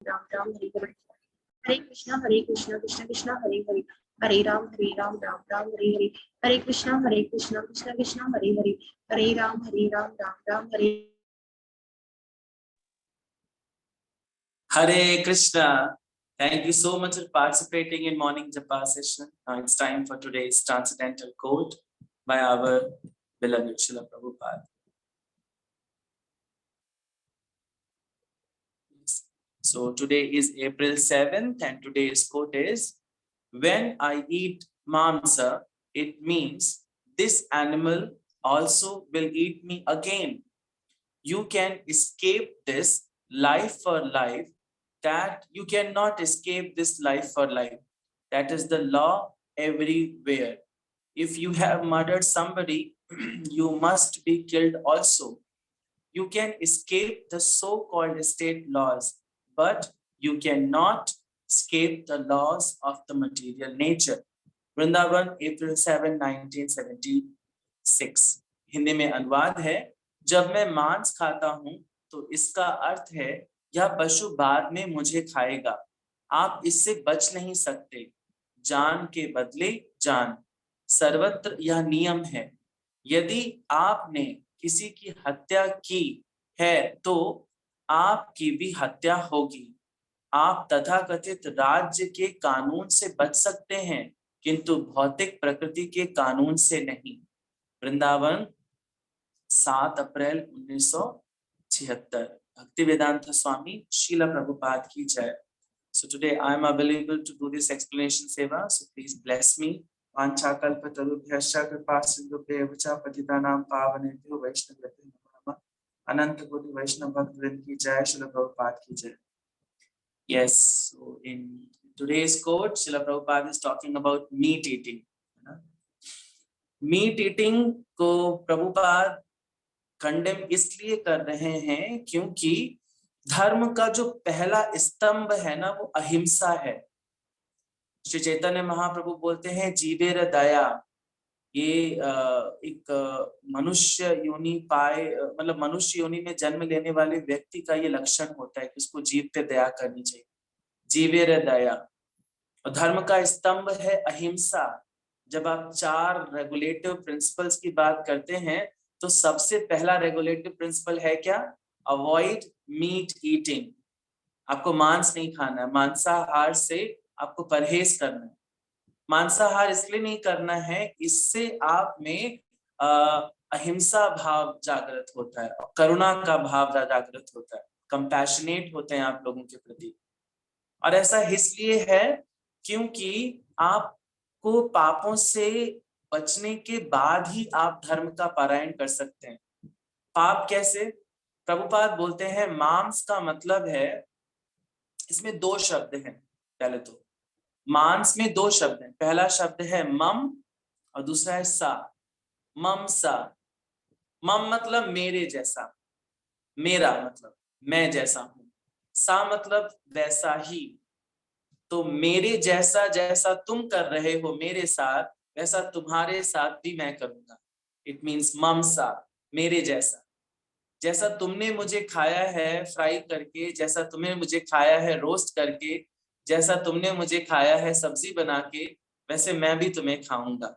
Ram Ram Hare Hare, Hare Krishna Krishna Krishna Hare Hare, Hare Ram Ram Ram Hare Hare, Hare Krishna Krishna Krishna Hare Hare, Hare Ram Ram Hare Hare Krishna. Thank you so much for participating in morning Japa session. Now it's time for today's transcendental quote by our beloved Srila Prabhupada. So today is April 7th and today's quote is, when I eat mamsa, it means this animal also will eat me again. You can escape this life for life, that you cannot escape this life for life. That is the law everywhere. If you have murdered somebody, you must be killed also. You can escape the so-called state laws, but you cannot escape the laws of the material nature. Vrindavan अप्रैल 7, 1976। हिंदी में अनुवाद है, जब मैं मांस खाता हूं तो इसका अर्थ है यह पशु बाद में मुझे खाएगा, आप इससे बच नहीं सकते। जान के बदले जान, सर्वत्र यह नियम है। यदि आपने किसी की हत्या की है तो आपकी भी हत्या होगी। आप तथाकथित राज्य के कानून से बच सकते हैं, किंतु भौतिक प्रकृति के कानून से नहीं। वृंदावन 7 अप्रैल 1976। भक्तिवेदांत स्वामी श्रील प्रभुपाद की जय। So today I am available to do this explanation seva, so please bless me. वाञ्छाकल्पतरुभ्यश्च कृपासिन्धुभ्येव च पतितानां पावनेभ्यो वैष्णवेभ्यो नमः नमः। अनंत कोटि वैष्णव भक्त वृंद की जय, श्रील प्रभुपाद की जय। Yes, so in today's quote, Srila Prabhupada is talking about meat eating. Meat eating को प्रभुपाद कंडेम इसलिए कर रहे हैं क्योंकि धर्म का जो पहला स्तंभ है ना, वो अहिंसा है। श्री चैतन्य महाप्रभु बोलते हैं जीवेर दया। ये एक मनुष्य योनि पाए, मतलब मनुष्य योनि में जन्म लेने वाले व्यक्ति का ये लक्षण होता है कि उसको जीव पे दया करनी चाहिए, जीवेर दया। और धर्म का स्तंभ है अहिंसा। जब आप 4 रेगुलेटिव प्रिंसिपल्स की बात करते हैं तो सबसे पहला रेगुलेटिव प्रिंसिपल है क्या? Avoid meat eating. आपको मांस नहीं खाना है, मांसाहार से आपको परहेज करना है। मांसाहार इसलिए नहीं करना है, इससे आप में अहिंसा भाव जागृत होता है, करुणा का भाव जागृत होता है, कंपैशनेट होते हैं आप लोगों के प्रति। और ऐसा इसलिए है क्योंकि आपको पापों से बचने के बाद ही आप धर्म का पारायण कर सकते हैं। पाप कैसे? प्रभुपाद बोलते हैं मांस का मतलब है, इसमें 2 शब्द हैं। पहले तो मांस में 2 शब्द हैं। पहला शब्द है मम और दूसरा है सा। मम सा। मम मतलब मेरे जैसा, मेरा मतलब मैं जैसा हूं। सा मतलब वैसा ही। तो मेरे जैसा जैसा तुम कर रहे हो मेरे साथ, वैसा तुम्हारे साथ भी मैं करूंगा। इट मीन्स मम सा, मेरे जैसा। जैसा तुमने मुझे खाया है फ्राई करके, जैसा तुमने मुझे खाया है रोस्ट करके, जैसा तुमने मुझे खाया है सब्जी बना के, वैसे मैं भी तुम्हें खाऊंगा।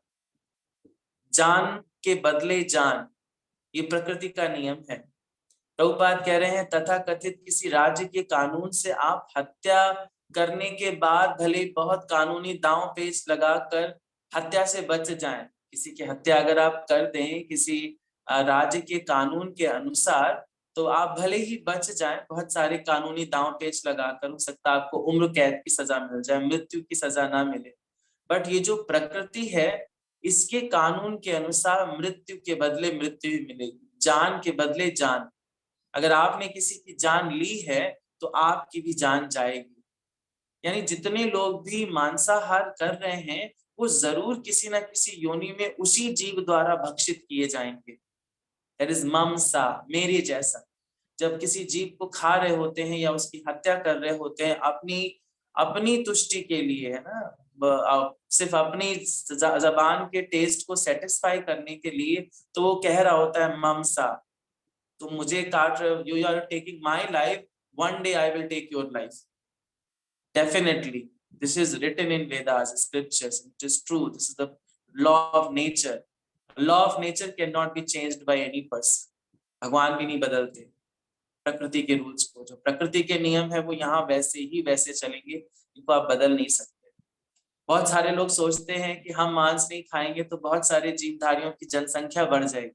जान के बदले जान, ये प्रकृति का नियम है। प्रभुपाद कह रहे हैं तथाकथित किसी राज्य के कानून से आप हत्या करने के बाद भले बहुत कानूनी दांव पेच लगाकर हत्या से बच जाएं। किसी की हत्या अगर आप कर दें किसी राज्य के कानून के अनुसार, तो आप भले ही बच जाएं, बहुत सारे कानूनी दांव पेच लगाकर। हो सकता है आपको उम्र कैद की सजा मिल जाए, मृत्यु की सजा ना मिले, बट ये जो प्रकृति है इसके कानून के अनुसार मृत्यु के बदले मृत्यु ही मिलेगी, जान के बदले जान। अगर आपने किसी की जान ली है तो आपकी भी जान जाएगी। यानी जितने लोग भी मांसाहार कर रहे हैं वो जरूर किसी ना किसी योनि में उसी जीव द्वारा भक्षित किए जाएंगे। दैट इज ममसा, मेरे जैसा। जब किसी जीव को खा रहे होते हैं या उसकी हत्या कर रहे होते हैं अपनी अपनी तुष्टि के लिए, है ना, सिर्फ अपनी जबान के टेस्ट को सेटिस्फाई करने के लिए, तो वो कह रहा होता है ममसा, तुम मुझे काट रहे हो, you are taking my life, one day I will take your life. Definitely, this is written in Vedas, scriptures. It is true. This is the law of nature. Law of nature cannot be changed by any person. भगवान भी नहीं बदलते प्रकृति के rules को। जो प्रकृति के नियम है वो यहाँ वैसे ही वैसे चलेंगे, इनको आप बदल नहीं सकते। बहुत सारे लोग सोचते हैं कि हम मांस नहीं खाएंगे तो बहुत सारे जीवधारियों की जनसंख्या बढ़ जाएगी।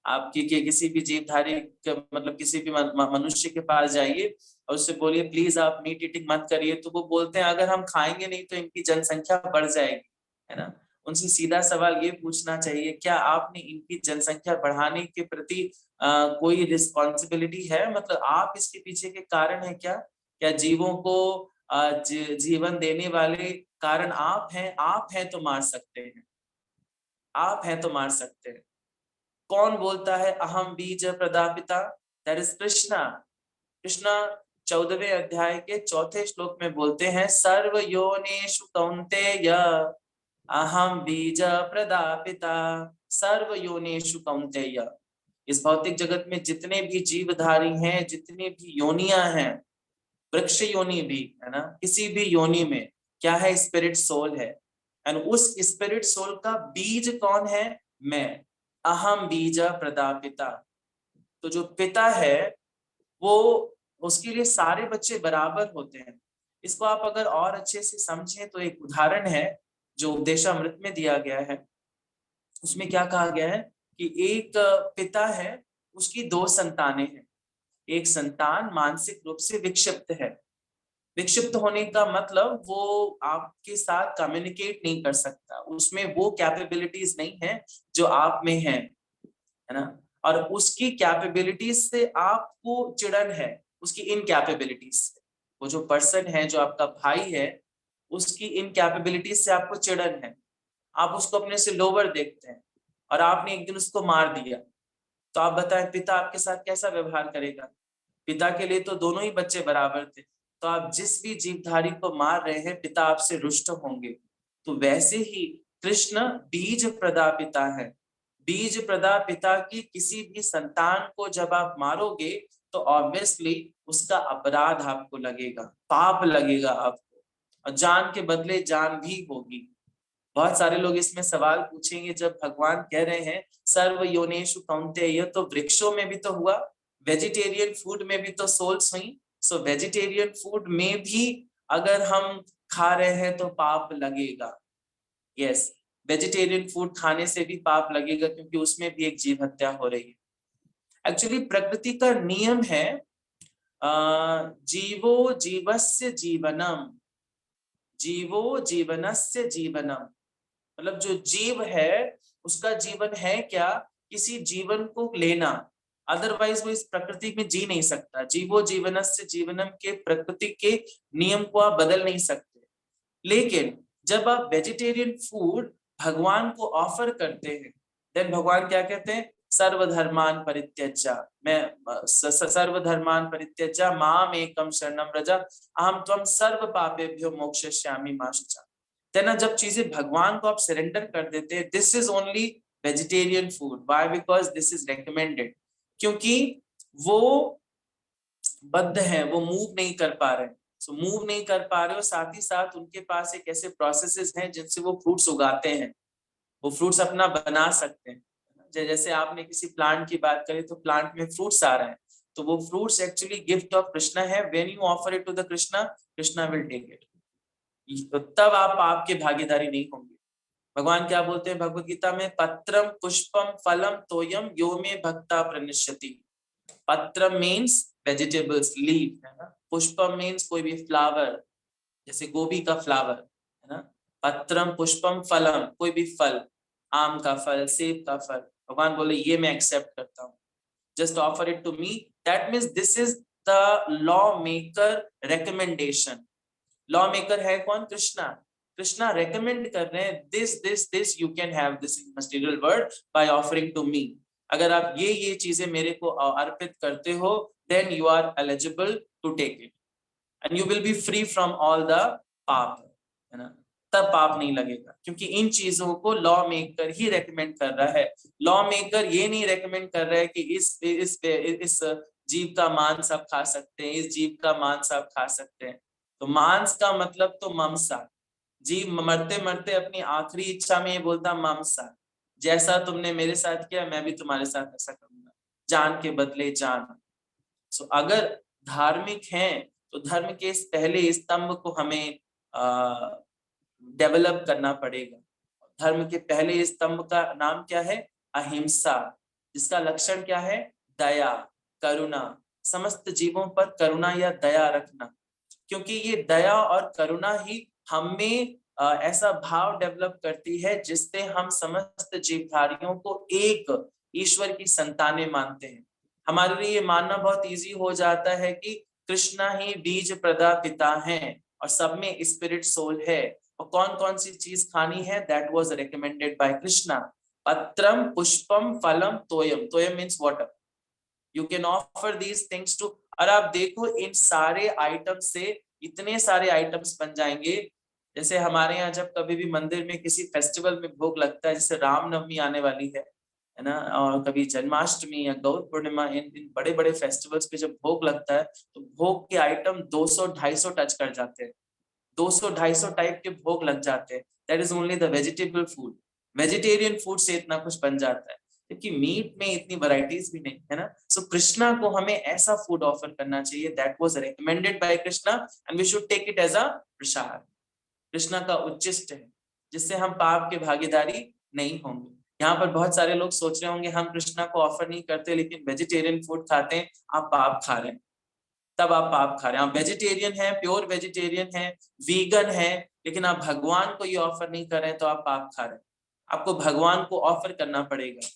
आपकी के किसी भी जीवधारी मतलब किसी भी मनुष्य के पास जाइए और उससे बोलिए प्लीज आप मीट ईटिंग मत करिए, तो वो बोलते हैं अगर हम खाएंगे नहीं तो इनकी जनसंख्या बढ़ जाएगी, है ना। उनसे सीधा सवाल ये पूछना चाहिए, क्या आपने इनकी जनसंख्या बढ़ाने के प्रति कोई रिस्पॉन्सिबिलिटी है? मतलब आप इसके पीछे के कारण है क्या? क्या जीवों को जीवन देने वाले कारण आप हैं? आप हैं तो मार सकते हैं, आप हैं तो मार सकते हैं। कौन बोलता है अहम बीज प्रदापिता? That is Krishna. कृष्णा 14वें अध्याय के 4थे श्लोक में बोलते हैं, सर्व योनिषु कौन्तेय अहम बीज प्रदापिता। सर्व योनिषु कौन्तेय, इस भौतिक जगत में जितने भी जीवधारी हैं, जितनी भी योनियां हैं, वृक्ष योनि भी है ना, किसी भी योनि में क्या है? स्पिरिट सोल है। एंड उस स्पिरिट सोल का बीज कौन है? मैं। अहम बीज प्रदापिता। तो जो पिता है वो, उसके लिए सारे बच्चे बराबर होते हैं। इसको आप अगर और अच्छे से समझें तो एक उदाहरण है जो उपदेशामृत में दिया गया है। उसमें क्या कहा गया है कि एक पिता है, उसकी 2 संतानें हैं। एक संतान मानसिक रूप से विक्षिप्त है। विक्षिप्त होने का मतलब वो आपके साथ कम्युनिकेट नहीं कर सकता, उसमें वो कैपेबिलिटीज नहीं है जो आप में है ना। और उसकी कैपेबिलिटीज से आपको चिड़न है, उसकी इनकैपेबिलिटीज से। वो जो पर्सन है, जो आपका भाई है, उसकी इनकैपेबिलिटीज से आपको चिड़न है। आप उसको अपने से लोअर देखते हैं और आपने एक दिन उसको मार दिया, तो आप बताएं पिता आपके साथ कैसा व्यवहार करेगा? पिता के लिए तो दोनों ही बच्चे बराबर थे। तो आप जिस भी जीवधारी को मार रहे हैं, पिता आपसे रुष्ट होंगे। तो वैसे ही कृष्ण बीज प्रदापिता है। बीज प्रदापिता की किसी भी संतान को जब आप मारोगे तो ऑब्वियसली उसका अपराध आपको लगेगा, पाप लगेगा आपको, और जान के बदले जान भी होगी। बहुत सारे लोग इसमें सवाल पूछेंगे, जब भगवान कह रहे हैं सर्व योनेषु कौन्तेय, तो वृक्षों में भी तो हुआ, वेजिटेरियन फूड में भी तो सोल्स हुई। सो वेजिटेरियन फूड में भी अगर हम खा रहे हैं तो पाप लगेगा। यस, वेजिटेरियन फूड खाने से भी पाप लगेगा, क्योंकि उसमें भी एक जीव हत्या हो रही है। एक्चुअली प्रकृति का नियम है जीवो जीवस्य जीवनम, जीवो जीवनस्य जीवनम। मतलब जो जीव है उसका जीवन है क्या? किसी जीवन को लेना, अदरवाइज वो इस प्रकृति में जी नहीं सकता। जीवो जीवनस्य जीवनम के प्रकृति के नियम को आप बदल नहीं सकते। लेकिन जब आप वेजिटेरियन फूड भगवान को ऑफर करते हैं, देन भगवान क्या कहते हैं? सर्वधर्मान परित्यज्य, मैं सर्वधर्मान परित्यज्य माम एकम शरणम व्रज अहम त्वं सर्व पापेभ्यो मोक्षयिष्यामि मा शुचा। देन जब चीजें भगवान को आप सरेंडर कर देते हैं, this is only vegetarian food. Why? Because this is recommended. क्योंकि वो बद्ध है, वो मूव नहीं कर पा रहे। सो मूव नहीं कर पा रहे हो, साथ ही साथ उनके पास एक ऐसे प्रोसेसेस हैं जिनसे वो फ्रूट्स उगाते हैं, वो फ्रूट्स अपना बना सकते हैं। जैसे आपने किसी प्लांट की बात करी तो प्लांट में फ्रूट्स आ रहे हैं, तो वो fruits actually gift of Krishna है। When you offer it to the Krishna, Krishna will take it. तब आप आपके भागीदारी नहीं होंगे। भगवान क्या बोलते हैं भगवत गीता में? पत्रम पुष्पम फलम तोयम यो मे भक्ता प्रणश्यति। पत्रम मीन्स वेजिटेबल्स, लीफ, है ना। पुष्पम मीन्स कोई भी फ्लावर, जैसे गोभी का फ्लावर, है ना। पत्रम पुष्पम फलम, कोई भी फल, आम का फल, सेब का फल। भगवान बोले ये मैं एक्सेप्ट करता हूँ, just offer it to me. That means this is the law maker recommendation. Law maker है कौन? कृष्णा। कृष्णा रेकमेंड कर रहे हैं this this this you can have this in material world by offering to me. अगर आप ये चीजें मेरे को अर्पित करते हो, then you are eligible to take it and you will be free from all the पाप, है ना। तब पाप नहीं लगेगा, क्योंकि इन चीजों को लॉ मेकर ही रेकमेंड कर रहा है। लॉ मेकर ये नहीं रेकमेंड कर रहा है कि इस जीव का मांस आप खा सकते हैं, इस जीव का मांस आप खा सकते हैं। तो मांस का मतलब तो ममसा, जीव मरते मरते अपनी आखिरी इच्छा में ये बोलता ममसा, जैसा तुमने मेरे साथ किया मैं भी तुम्हारे साथ ऐसा करूंगा, जान के बदले जान। सो अगर धार्मिक हैं तो धर्म के इस पहले स्तंभ को हमें डेवलप करना पड़ेगा। धर्म के पहले स्तंभ का नाम क्या है? अहिंसा, जिसका लक्षण क्या है? दया, करुणा, समस्त जीवों पर करुणा या दया रखना, क्योंकि ये दया और करुणा ही हमें ऐसा भाव डेवलप करती है जिससे हम समस्त जीवधारियों को एक ईश्वर की संतानें मानते हैं। हमारे लिए ये मानना बहुत इजी हो जाता है कि कृष्णा ही बीज प्रदा पिता हैं और सब में स्पिरिट सोल है। और कौन कौन सी चीज खानी है? That was recommended by Krishna. पत्रम पुष्पम फलम तोयम, तोयम means water, you can offer these things too. और आप देखो इन सारे आइटम से इतने सारे आइटम्स बन जाएंगे। जैसे हमारे यहाँ जब कभी भी मंदिर में किसी फेस्टिवल में भोग लगता है, जैसे रामनवमी आने वाली है ना, और कभी जन्माष्टमी या गौर पूर्णिमा, इन बड़े बड़े फेस्टिवल्स पे जब भोग लगता है तो भोग के आइटम 200-250 टच कर जाते हैं, 200-250 टाइप के भोग लग जाते हैं। That is only the vegetable food. Vegetarian food से इतना कुछ बन जाता है, क्योंकि मीट में इतनी वैरायटीज भी नहीं है ना। सो कृष्णा को हमें ऐसा फूड ऑफर करना चाहिए that was recommended by Krishna and we should take it as a prasad. Krishna का उच्चिष्ट है, जिससे हम पाप के भागीदारी नहीं होंगे। यहाँ पर बहुत सारे लोग सोच रहे होंगे हम कृष्णा को ऑफर नहीं करते लेकिन वेजिटेरियन फूड खाते हैं, आप पाप खा रहे हैं। तब आप पाप खा रहे हैं। आप वेजिटेरियन हैं, प्योर वेजिटेरियन हैं, वीगन हैं, लेकिन आप भगवान को ये ऑफर नहीं कर रहे हैं तो आप पाप खा रहे हैं। आपको भगवान को ऑफर करना पड़ेगा।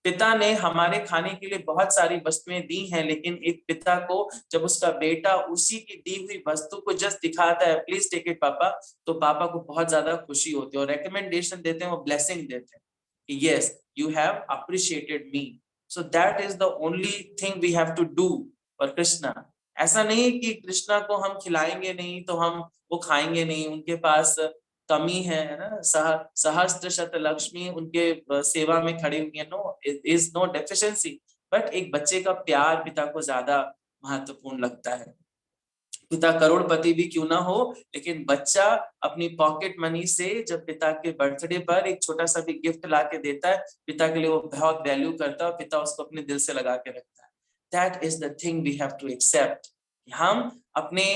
पिता ने हमारे खाने के लिए बहुत सारी वस्तुएं दी हैं, लेकिन एक पिता को जब उसका बेटा उसी की दी हुई वस्तु को जस्ट दिखाता है, प्लीज टेक इट पापा, तो पापा को बहुत ज्यादा खुशी होती है और रेकमेंडेशन देते हैं, वो ब्लेसिंग देते हैं कि yes you have appreciated me. So that is the only thing we have to do for Krishna. ऐसा नहीं कि कृष्णा को हम खिलाएंगे नहीं तो हम वो खाएंगे नहीं, उनके पास कमी है ना, सहस्त्र शत लक्ष्मी उनके सेवा में खड़ी हुई है, no is no deficiency, but एक बच्चे का प्यार पिता को ज्यादा महत्वपूर्ण लगता है। पिता करोड़पति भी क्यों ना हो, लेकिन बच्चा अपनी पॉकेट मनी से जब पिता के बर्थडे पर एक छोटा सा भी गिफ्ट ला के देता है, पिता के लिए वो बहुत वैल्यू करता है, पिता उसको अपने दिल से लगा के रखता है। That is the thing we have to accept. हम अपने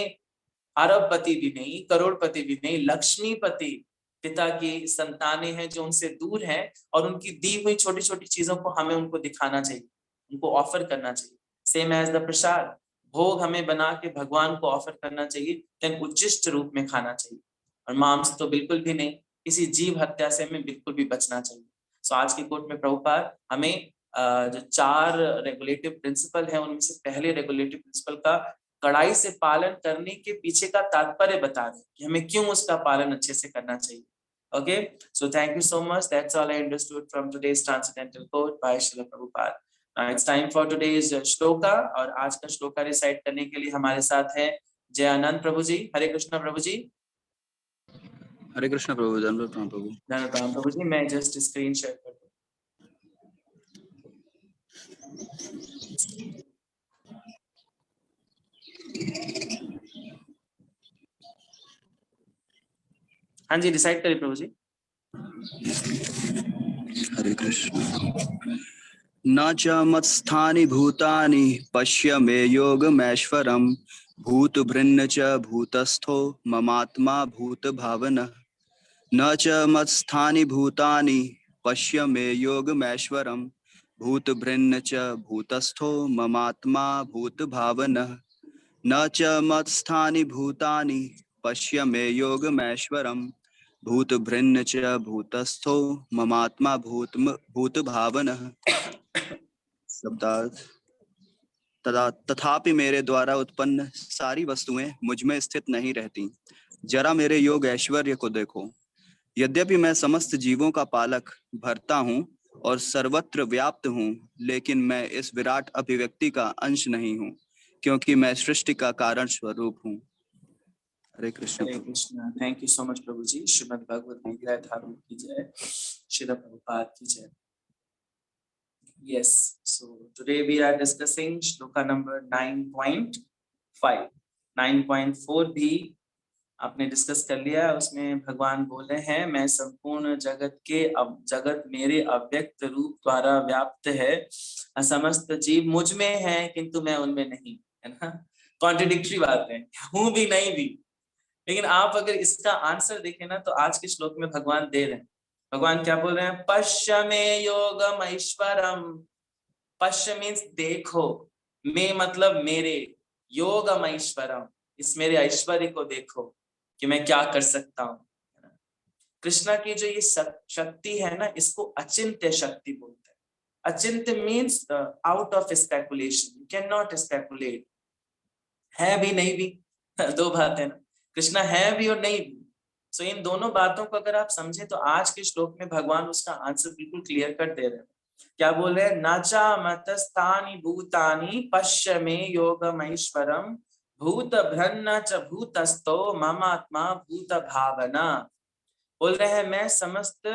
अरबपति भी नहीं, करोड़पति भी नहीं, लक्ष्मीपति पिता की संतानें हैं जो उनसे दूर हैं, और उनकी दी हुई छोटी छोटी चीजों को हमें उनको दिखाना चाहिए, उनको ऑफर करना चाहिए। सेम एज द प्रसाद, भोग हमें बना के भगवान को ऑफर करना चाहिए, लेकिन उच्चिष्ट रूप में खाना चाहिए। और मांस तो बिल्कुल भी नहीं, किसी जीव हत्या से हमें बिल्कुल भी बचना चाहिए। सो आज की कोर्ट में प्रभुपाद हमें जो 4 रेगुलेटिव प्रिंसिपल है, उनमें से पहले रेगुलेटिव प्रिंसिपल का कड़ाई से पालन करने के पीछे का तात्पर्य बता रहे हैं कि हमें क्यों उसका पालन अच्छे से करना चाहिए। Okay, so thank you so much. That's all I understood from today's transcendental quote by Srila Prabhupada. Now it's time for today's shloka, और आज का श्लोका रिसाइट करने के लिए हमारे साथ है जयानंद प्रभु जी। हरे कृष्णा प्रभु जी। हरे कृष्ण प्रभु। धन्यवाद प्रभु। धन्यवाद प्रभु जी। मैं जस्ट स्क्रीन शेयर कर दूं। हाँ जी, डिसाइड करिए प्रभु जी। हरे कृष्ण। न च मत्स्थानि भूतानि पश्य मे योगमैश्वरम् भूतभृन्न च भूतस्थो ममात्मा भूत भावनः। न च मत्स्थानि भूतानि पश्य मे योगमैश्वरम् भूतभृन्न च भूतस्थो ममात्मा भूत भावनः। न च मत्स्थानि भूतानि पश्य मे योगमैश्वरम् भूतभृन्न च भूतस्थो ममात्मा भूत भावनः। शब्दार्थ। तथापि मेरे द्वारा उत्पन्न सारी वस्तुएं मुझ में स्थित नहीं रहती। जरा मेरे योग ऐश्वर्य को देखो। यद्यपि मैं समस्त जीवों का पालक भरता हूँ और सर्वत्र व्याप्त हूँ, लेकिन मैं इस विराट अभिव्यक्ति का अंश नहीं हूँ, क्योंकि मैं सृष्टि का कारण स्वरूप हूँ। Hare Krishna. Hare Krishna. Thank you so much प्रभु जी। श्रीमद् भगवद गीता यथारूप की जय, श्रील प्रभुपाद की जय। Yes, so today we are discussing shloka number 9.5. 9.4 भी आपने डिस्कस कर लिया है। उसमें भगवान बोल रहे हैं मैं संपूर्ण जगत के अब जगत मेरे अव्यक्त रूप द्वारा व्याप्त है, समस्त जीव मुझ में है किंतु मैं उनमें नहीं, है ना। कॉन्ट्रडिक्टरी बात है, हूं भी नहीं भी। लेकिन आप अगर इसका आंसर देखें ना तो आज के श्लोक में भगवान दे रहे हैं। भगवान क्या बोल रहे हैं? पश्य में योगम ऐश्वरम। पश्य मीन्स देखो, में मतलब मेरे, योगम ऐश्वरम इस मेरे ऐश्वर्य को देखो कि मैं क्या कर सकता हूँ। कृष्णा की जो ये शक्ति है ना, इसको अचिंत्य शक्ति बोलते हैं। अचिंत्य means out of speculation, you can not speculate. है भी नहीं भी दो बात है ना, कृष्णा है भी और नहीं भी। सो इन दोनों बातों को अगर आप समझे तो आज के श्लोक में भगवान उसका आंसर बिल्कुल क्लियर कर दे रहे हैं। क्या बोल रहे हैं? नाचा मतस्तानि भूतानि पश्य में योगमैश्वरम भूत भ्रन्न च भूतस्थो ममात्मा भूत भावना। बोल रहे हैं मैं समस्त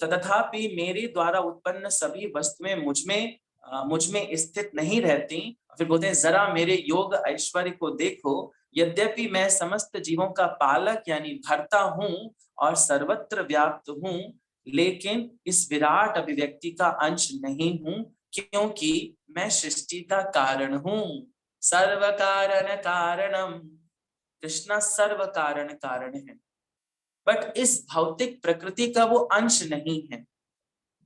तथापि मेरे द्वारा उत्पन्न सभी वस्तुएं मुझ में स्थित नहीं रहती। फिर बोलते हैं जरा मेरे योग ऐश्वर्य को देखो, यद्यपि मैं समस्त जीवों का पालक यानी भरता हूँ और सर्वत्र व्याप्त हूँ, लेकिन इस विराट अभिव्यक्ति का अंश नहीं हूँ, क्योंकि मैं सृष्टि का कारण हूँ। सर्व कारण कारणम, कृष्णा सर्व कारण कारण है, बट इस भौतिक प्रकृति का वो अंश नहीं है।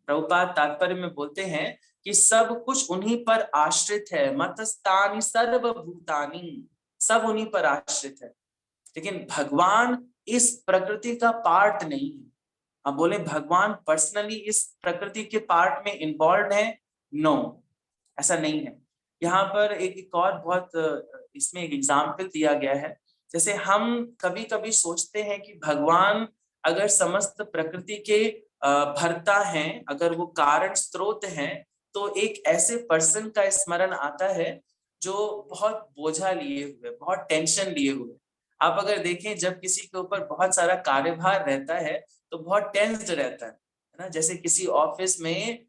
प्रभुपाद तात्पर्य में बोलते हैं कि सब कुछ उन्हीं पर आश्रित है। मतस्तानि सर्वभूतानि, सब उन्हीं पर आश्रित है, लेकिन भगवान इस प्रकृति का पार्ट नहीं है। अब बोले भगवान पर्सनली इस प्रकृति के पार्ट में इन्वॉल्व है? नो, ऐसा नहीं है। यहाँ पर एक और बहुत इसमें एक एग्जाम्पल दिया गया है। जैसे हम कभी कभी सोचते हैं कि भगवान अगर समस्त प्रकृति के भरता हैं, अगर वो कारण स्रोत हैं, तो एक ऐसे पर्सन का स्मरण आता है जो बहुत बोझा लिए हुए, बहुत टेंशन लिए हुए। आप अगर देखें जब किसी के ऊपर बहुत सारा कार्यभार रहता है तो बहुत टेंस्ड रहता है ना। जैसे किसी ऑफिस में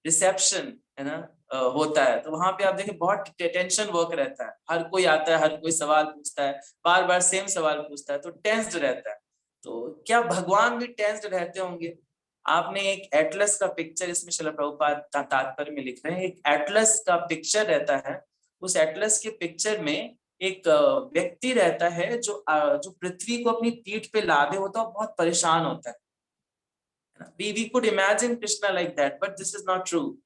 रिसेप्शन है ना होता है, तो वहां पे आप देखें बहुत टेंशन वर्क रहता है। हर कोई आता है, हर कोई सवाल पूछता है, बार बार सेम सवाल पूछता है, तो टेंस्ड रहता है। तो क्या भगवान भी टेंस्ड रहते होंगे? आपने एक एटलस का पिक्चर, इसमें श्रील प्रभुपाद तात्पर्य में लिख रहे हैं, एक एटलस का पिक्चर रहता है। उस एटलस के पिक्चर में एक व्यक्ति रहता है जो पृथ्वी को अपनी पीठ पे लादे होता है, बहुत परेशान होता है। We could imagine Krishna like that, but this is not true.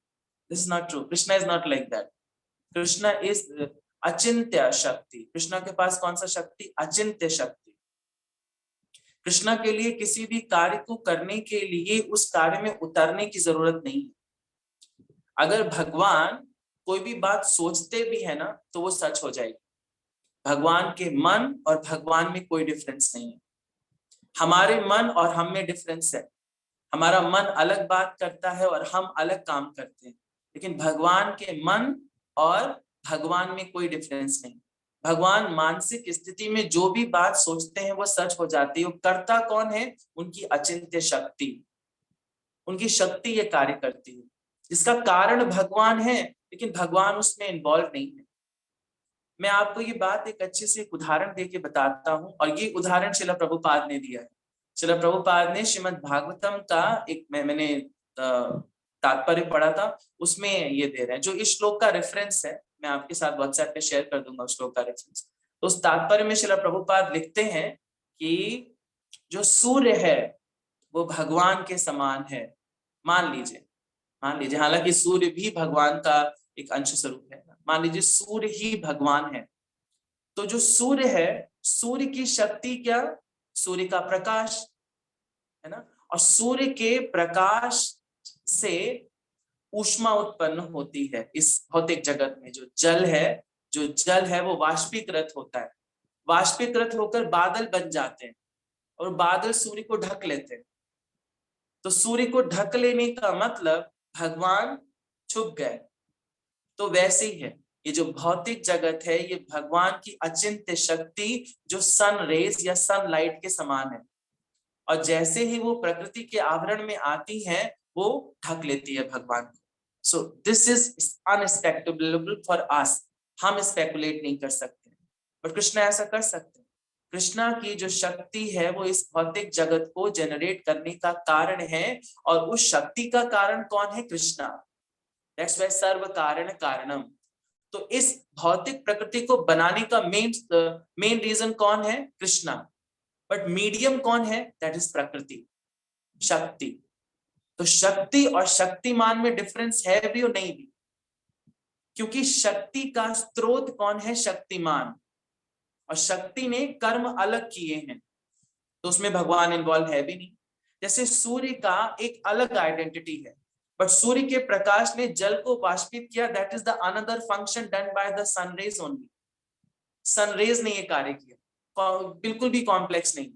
This is not true. Krishna is not like that. Krishna is अचिंत्य शक्ति। कृष्णा के पास कौन सा शक्ति? अचिंत्य शक्ति। कृष्णा के लिए किसी भी कार्य को करने के लिए उस कार्य में उतरने की जरूरत नहीं है। अगर भगवान कोई भी बात सोचते भी है ना तो वो सच हो जाएगी। भगवान के मन और भगवान में कोई डिफरेंस नहीं है। हमारे मन और हम में डिफरेंस है। हमारा मन अलग बात करता है और हम अलग काम करते हैं, लेकिन भगवान के मन और भगवान में कोई डिफरेंस नहीं। भगवान मानसिक स्थिति में जो भी बात सोचते हैं वो सच हो जाती है। वो करता कौन है? उनकी अचिंत्य शक्ति, उनकी शक्ति ये कार्य करती है, जिसका कारण भगवान है, लेकिन भगवान उसमें इन्वॉल्व नहीं है। मैं आपको ये बात एक अच्छे से एक उदाहरण देके बताता हूँ, और ये उदाहरण श्रील प्रभुपाद ने दिया है। श्रील प्रभुपाद ने श्रीमद् भागवतम का एक मैंने तात्पर्य पढ़ा था, उसमें ये दे रहे हैं, जो इस श्लोक का रेफरेंस है। मैं आपके साथ व्हाट्सएप पे शेयर कर दूंगा उस श्लोक का रेफरेंस। तो उस तात्पर्य में श्रील प्रभुपाद लिखते हैं कि जो सूर्य है वो भगवान के समान है। मान लीजिए, हालांकि सूर्य भी भगवान का एक अंश स्वरूप है। मान लीजिए सूर्य ही भगवान है, तो जो सूर्य है, सूर्य की शक्ति क्या? सूर्य का प्रकाश है ना। और सूर्य के प्रकाश से ऊष्मा उत्पन्न होती है इस भौतिक जगत में। जो जल है वो वाष्पीकृत होता है, वाष्पीकृत होकर बादल बन जाते हैं, और बादल सूर्य को ढक लेते हैं। तो सूर्य को ढक लेने का मतलब भगवान छुप गए। तो वैसे ही है ये जो भौतिक जगत है, ये भगवान की अचिंत्य शक्ति जो सन रेज या सनलाइट के समान है, और जैसे ही वो प्रकृति के आवरण में आती है वो ढक लेती है भगवान को। So this is unexpectable for us. हम स्पेकुलेट नहीं कर सकते, बट कृष्णा ऐसा कर सकते हैं। कृष्णा की जो शक्ति है वो इस भौतिक जगत को जनरेट करने का कारण है, और उस शक्ति का कारण कौन है? कृष्णा। दैट्स व्हाई सर्व कारण कारणम। तो इस भौतिक प्रकृति को बनाने का मेन रीजन कौन है? कृष्णा। बट मीडियम कौन है? दैट इज प्रकृति, शक्ति। तो शक्ति और शक्तिमान में डिफरेंस है भी और नहीं भी, क्योंकि शक्ति का स्रोत कौन है? शक्तिमान। और शक्ति ने कर्म अलग किए हैं, तो उसमें भगवान इन्वॉल्व है भी नहीं। जैसे सूर्य का एक अलग आइडेंटिटी है, बट सूर्य के प्रकाश ने जल को वाष्पित किया, that is the another function done by the sun rays only. Sun rays ने ये कार्य किया, बिल्कुल भी कॉम्प्लेक्स नहीं।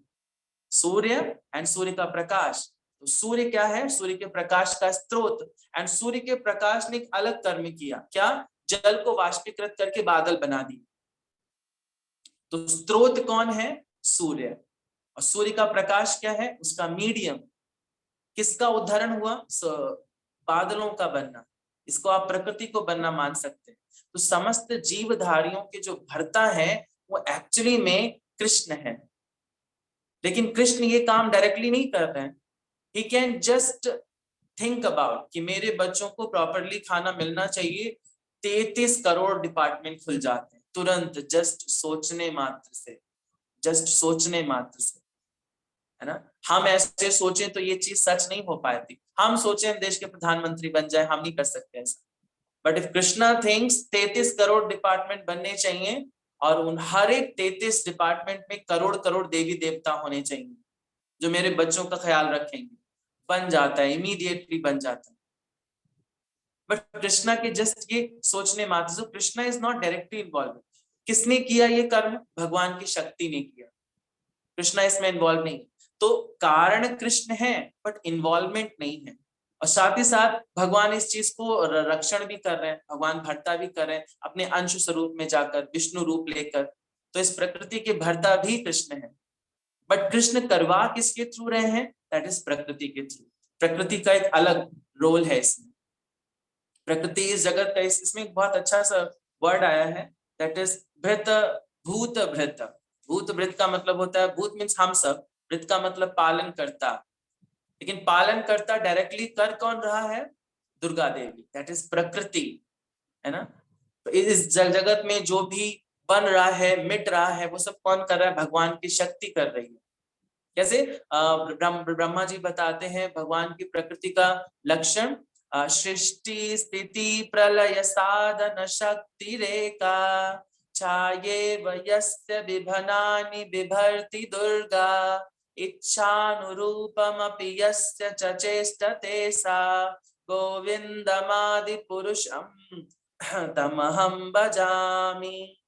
सूर्य एंड सूर्य का प्रकाश, तो सूर्य क्या है? सूर्य के प्रकाश का स्रोत, एंड सूर्य के प्रकाश ने एक अलग कर्म किया, क्या? जल को वाष्पीकृत करके बादल बना दिए। तो स्रोत कौन है? सूर्य। और सूर्य का प्रकाश क्या है? उसका मीडियम। किसका उदाहरण हुआ? बादलों का बनना। इसको आप प्रकृति को बनना मान सकते हैं। तो समस्त जीवधारियों के जो भरता है वो एक्चुअली में कृष्ण है, लेकिन कृष्ण ये काम डायरेक्टली नहीं कर रहे हैं। He can just think about कि मेरे बच्चों को प्रॉपरली खाना मिलना चाहिए, 33 करोड़ डिपार्टमेंट खुल जाते हैं तुरंत, जस्ट सोचने मात्र से, जस्ट सोचने मात्र से, है ना। हम ऐसे सोचें तो ये चीज सच नहीं हो पाती। हम सोचें हम देश के प्रधानमंत्री बन जाए, हम नहीं कर सकते ऐसा। But if Krishna thinks 33 crore department बनने चाहिए, और उन हर एक 33 डिपार्टमेंट में करोड़ करोड़ देवी देवता होने चाहिए जो मेरे बच्चों का ख्याल रखेंगे, बन जाता है, इमीडिएटली बन जाता है। बट कृष्णा के जस्ट ये सोचने मात्र से, Krishna is not directly involve. किसने किया ये कर्म? भगवान की शक्ति ने किया, कृष्णा इसमें इन्वॉल्व नहीं। तो कारण कृष्ण है बट इन्वॉल्वमेंट नहीं है। और साथ ही साथ भगवान इस चीज को रक्षण भी कर रहे हैं, भगवान भरता भी कर रहे हैं अपने अंश स्वरूप में जाकर, विष्णु रूप लेकर। तो इस प्रकृति के भरता भी कृष्ण है, बट कृष्ण करवा किसके थ्रू रहे हैं? दैट इज प्रकृति के थ्रू। प्रकृति का एक अलग रोल है इसमें। प्रकृति इस जगत का, इसमें एक बहुत अच्छा सा वर्ड आया है, दैट इज भृत, भूत भृत। भूत भृत का मतलब होता है, भूत मीन्स हम सब, भृत का मतलब पालन करता। लेकिन पालन करता डायरेक्टली कर कौन रहा है? दुर्गा देवी, दैट इज प्रकृति, है ना। तो इस जगत में जो भी बन रहा है, मिट रहा है, वो सब कौन कर रहा है? भगवान की शक्ति कर रही है। कैसे? ब्रह्मा जी बताते हैं भगवान की प्रकृति का लक्षण, सृष्टि स्थिति प्रलय साधन शक्ति रेखा, छाये वयस्य विभनानि बिभर्ति दुर्गा, इच्छानुरूपमपि यस्य च चेष्टते सा, गोविंदमादि पुरुषं तमहं भजामि।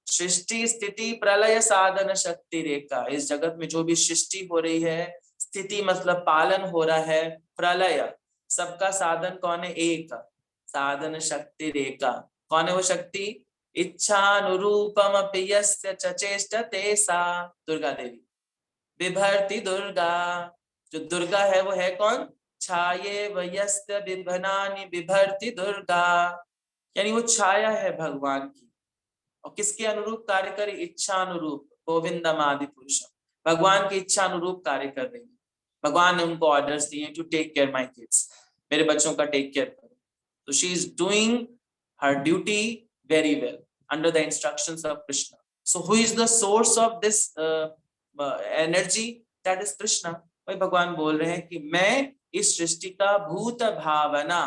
सृष्टि स्थिति प्रलय साधन शक्ति रेखा, इस जगत में जो भी सृष्टि हो रही है, स्थिति मतलब पालन हो रहा है, प्रलय सबका साधन कौन है? एक। साधन शक्ति रेखा कौन है? वो शक्ति इच्छानुरूपमपि यस्य च चेष्टते सा, दुर्गा देवी। बिभर्ति दुर्गा, जो दुर्गा है वो है कौन? छाये वयस्य बिभनानि बिभर्ति दुर्गा, यानी वो छाया है भगवान की, और किसके अनुरूप कार्य करे? इच्छा अनुरूप, गोविंदम आदि पुरुष, भगवान की इच्छा अनुरूप कार्य कर रही है। भगवान ने उनको ऑर्डर्स दिए to take care my kids, मेरे बच्चों का टेक केयर करो। तो she is doing her duty very well under the instructions of Krishna. So who is the source of this energy? That is Krishna. वही भगवान बोल रहे हैं कि मैं इस सृष्टि का भूत भावना,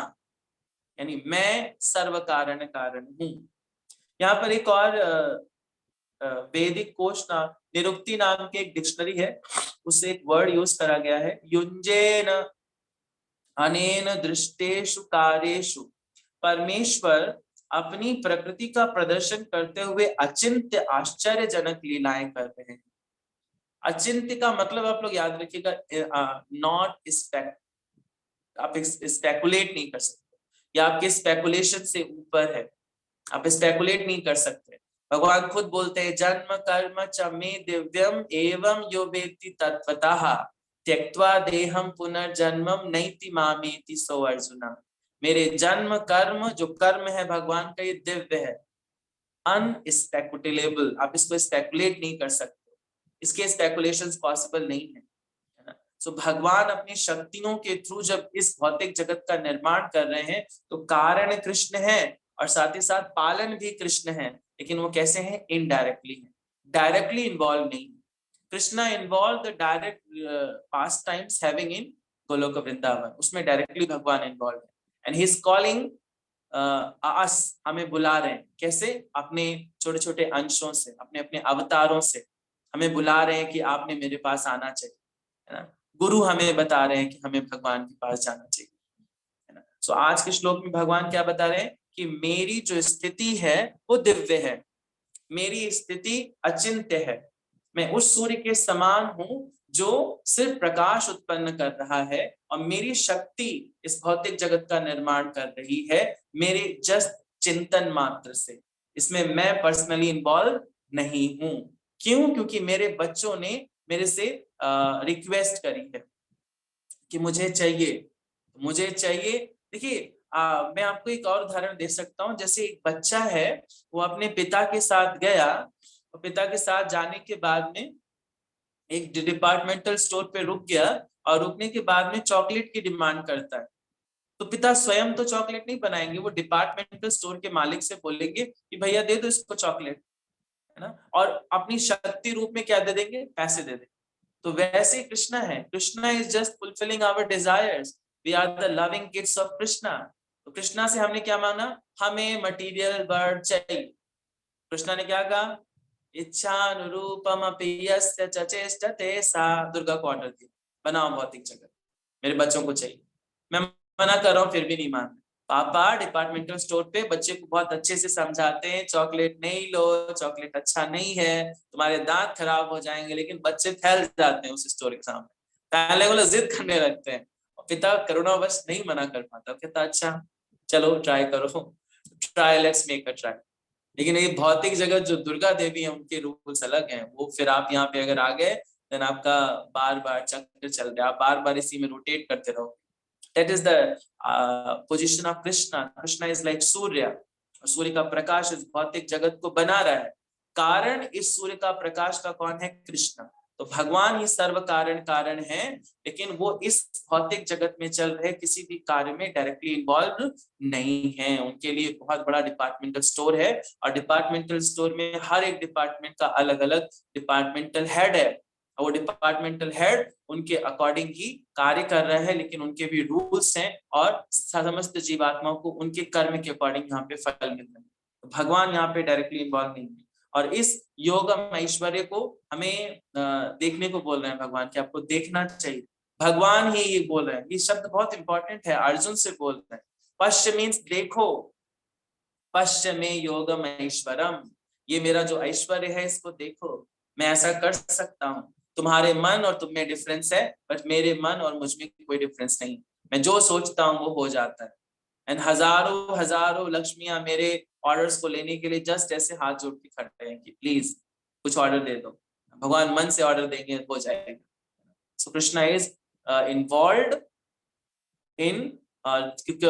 यानी मैं सर्व कारण कारण हूं। यहाँ पर एक और वैदिक कोश निरुक्ति नाम के एक डिक्शनरी है, उससे एक वर्ड यूज करा गया है, युंजेन अनेन दृष्टेषु कार्येषु। परमेश्वर अपनी प्रकृति का प्रदर्शन करते हुए अचिंत्य आश्चर्यजनक लीलाएं कर रहे हैं। अचिंत्य का मतलब आप लोग याद रखिएगा, नॉट स्पेक्ट, आप स्पेकुलेट नहीं कर सकते, या आपके स्पेकुलेशन से ऊपर है, आप स्पेकुलेट नहीं कर सकते। भगवान खुद बोलते हैं, जन्म कर्म च मे दिव्यम एवं यो वेत्ति तत्वतः त्यक्त्वा देहम पुनर्जन्मम नैति मामेति सो अर्जुना। मेरे जन्म कर्म, जो कर्म है भगवान का, ये दिव्य है, अनस्पेकुलेबल, आप इसको स्पेकुलेट नहीं कर सकते, इसके स्पेकुलेशंस पॉसिबल नहीं है, है ना। सो भगवान अपनी शक्तियों के थ्रू जब इस भौतिक जगत का निर्माण कर रहे हैं तो कारण कृष्ण है और साथ ही साथ पालन भी कृष्ण है, लेकिन वो कैसे हैं, इनडायरेक्टली है, डायरेक्टली इन्वॉल्व नहीं। Krishna involve the direct past times having in Golok Vrindavan, उसमें डायरेक्टली भगवान इन्वॉल्व है, and he is calling us, हमें बुला रहे हैं, कैसे, अपने छोटे छोटे अंशों से, अपने अपने अवतारों से हमें बुला रहे हैं कि आपने मेरे पास आना चाहिए, है ना। गुरु हमें बता रहे हैं कि हमें भगवान के पास जाना चाहिए, है ना। सो आज के श्लोक में भगवान क्या बता रहे हैं कि मेरी जो स्थिति है वो दिव्य है, मेरी स्थिति अचिंत्य है, मैं उस सूर्य के समान हूं जो सिर्फ प्रकाश उत्पन्न कर रहा है और मेरी शक्ति इस भौतिक जगत का निर्माण कर रही है मेरे जस्ट चिंतन मात्र से, इसमें मैं पर्सनली इन्वॉल्व नहीं हूं। क्यों? क्योंकि मेरे बच्चों ने मेरे से रिक्वेस्ट करी है कि मुझे चाहिए, मुझे चाहिए। देखिए मैं आपको एक और उदाहरण दे सकता हूँ, जैसे एक बच्चा है, वो अपने पिता के साथ गया और पिता के साथ जाने के बाद में एक डिपार्टमेंटल स्टोर पे रुक गया और रुकने के बाद में चॉकलेट की डिमांड करता है, तो पिता स्वयं तो चॉकलेट नहीं बनाएंगे, वो डिपार्टमेंटल स्टोर के मालिक से बोलेंगे कि भैया दे दो इसको चॉकलेट, है ना, और अपनी शक्ति रूप में क्या दे देंगे, पैसे दे देंगे। तो वैसे ही कृष्णा है, Krishna is just fulfilling our desires, we are the loving kids of Krishna. तो कृष्णा से हमने क्या मांगा, हमें मटीरियल बर्ड चाहिए, कृष्णा ने क्या कहा, इच्छानुरूपमपि यस्य च चेष्टते सा, दुर्गा को ऑर्डर दिया बनाओ भौतिक जगत, मेरे बच्चों को चाहिए। मैं मना कर रहा हूँ फिर भी नहीं मान, पापा डिपार्टमेंटल स्टोर पे बच्चे को बहुत अच्छे से समझाते हैं, चॉकलेट नहीं लो, चॉकलेट अच्छा नहीं है, तुम्हारे दांत खराब हो जाएंगे, लेकिन बच्चे फैल जाते हैं उस स्टोर के सामने, पहले वो जिद करने लगते हैं और पिता करुणावश नहीं मना कर पाता, कहता अच्छा चलो ट्राई करो, try, let's make a try. लेकिन ये भौतिक जगत जो दुर्गा देवी है उनके रूल्स अलग हैं, वो फिर आप यहाँ पे अगर आ गए देन आपका बार बार चक्र चल रहा है, आप बार बार इसी में रोटेट करते रहो। That is the position of Krishna. Krishna is like सूर्य, और सूर्य का प्रकाश इस भौतिक जगत को बना रहा है, कारण इस सूर्य का प्रकाश का कौन है, कृष्ण। तो भगवान ही सर्व कारण है, लेकिन वो इस भौतिक जगत में चल रहे किसी भी कार्य में डायरेक्टली इन्वॉल्व नहीं है, उनके लिए बहुत बड़ा डिपार्टमेंटल स्टोर है और डिपार्टमेंटल स्टोर में हर एक डिपार्टमेंट का अलग अलग डिपार्टमेंटल हेड है, वो डिपार्टमेंटल हेड उनके अकॉर्डिंग ही कार्य कर रहे हैं, लेकिन उनके भी रूल्स हैं और समस्त जीवात्माओं को उनके कर्म के अकॉर्डिंग यहाँ पे फल मिल रहा है। तो भगवान यहाँ पे डायरेक्टली इन्वॉल्व नहीं है और इस योगम ऐश्वर्य को हमें देखने को बोल रहे हैं भगवान कि आपको देखना चाहिए, भगवान ही ये बोल रहे हैं, ये शब्द बहुत इंपॉर्टेंट है, अर्जुन से बोल रहे हैं। पश्य मीन्स देखो, पश्य में योगम ऐश्वरम, ये मेरा जो ऐश्वर्य है इसको देखो, मैं ऐसा कर सकता हूँ, तुम्हारे मन और तुम में डिफरेंस है बट मेरे मन और मुझ में कोई डिफरेंस नहीं, मैं जो सोचता हूँ वो हो जाता है। एंड हजारों हजारों लक्ष्मियां मेरे ऑर्डर्स को लेने के लिए जस्ट ऐसे हाथ जोड़ के खड़े हैं कि प्लीज कुछ ऑर्डर दे दो, भगवान मन से ऑर्डर देंगे हो जाएगा। सो कृष्णा इज इन्वॉल्व्ड इन, क्योंकि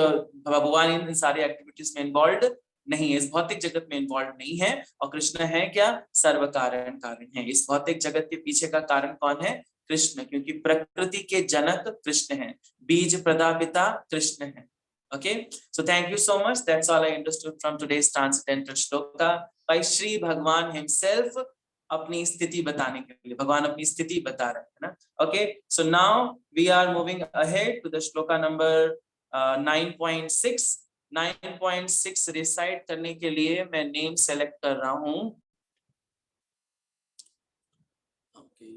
भगवान इन सारी एक्टिविटीज में इन्वॉल्व नहीं है, इस भौतिक जगत में इन्वॉल्व नहीं है, और कृष्ण है क्या, सर्व कारण है, इस भौतिक जगत के पीछे का कारण कौन है, कृष्ण, क्योंकि प्रकृति के जनक कृष्ण है, बीज प्रदापिता कृष्ण है। Okay, so thank you so much. That's all I understood from today's transcendental shloka by Shri Bhagwan himself. अपनी स्थिति बताने के लिए भगवान अपनी स्थिति बता रहे हैं ना। Okay, so now we are moving ahead to the shloka number 9.6. 9.6 recite करने के लिए मैं नेम सेलेक्ट कर रहा हूँ। Okay,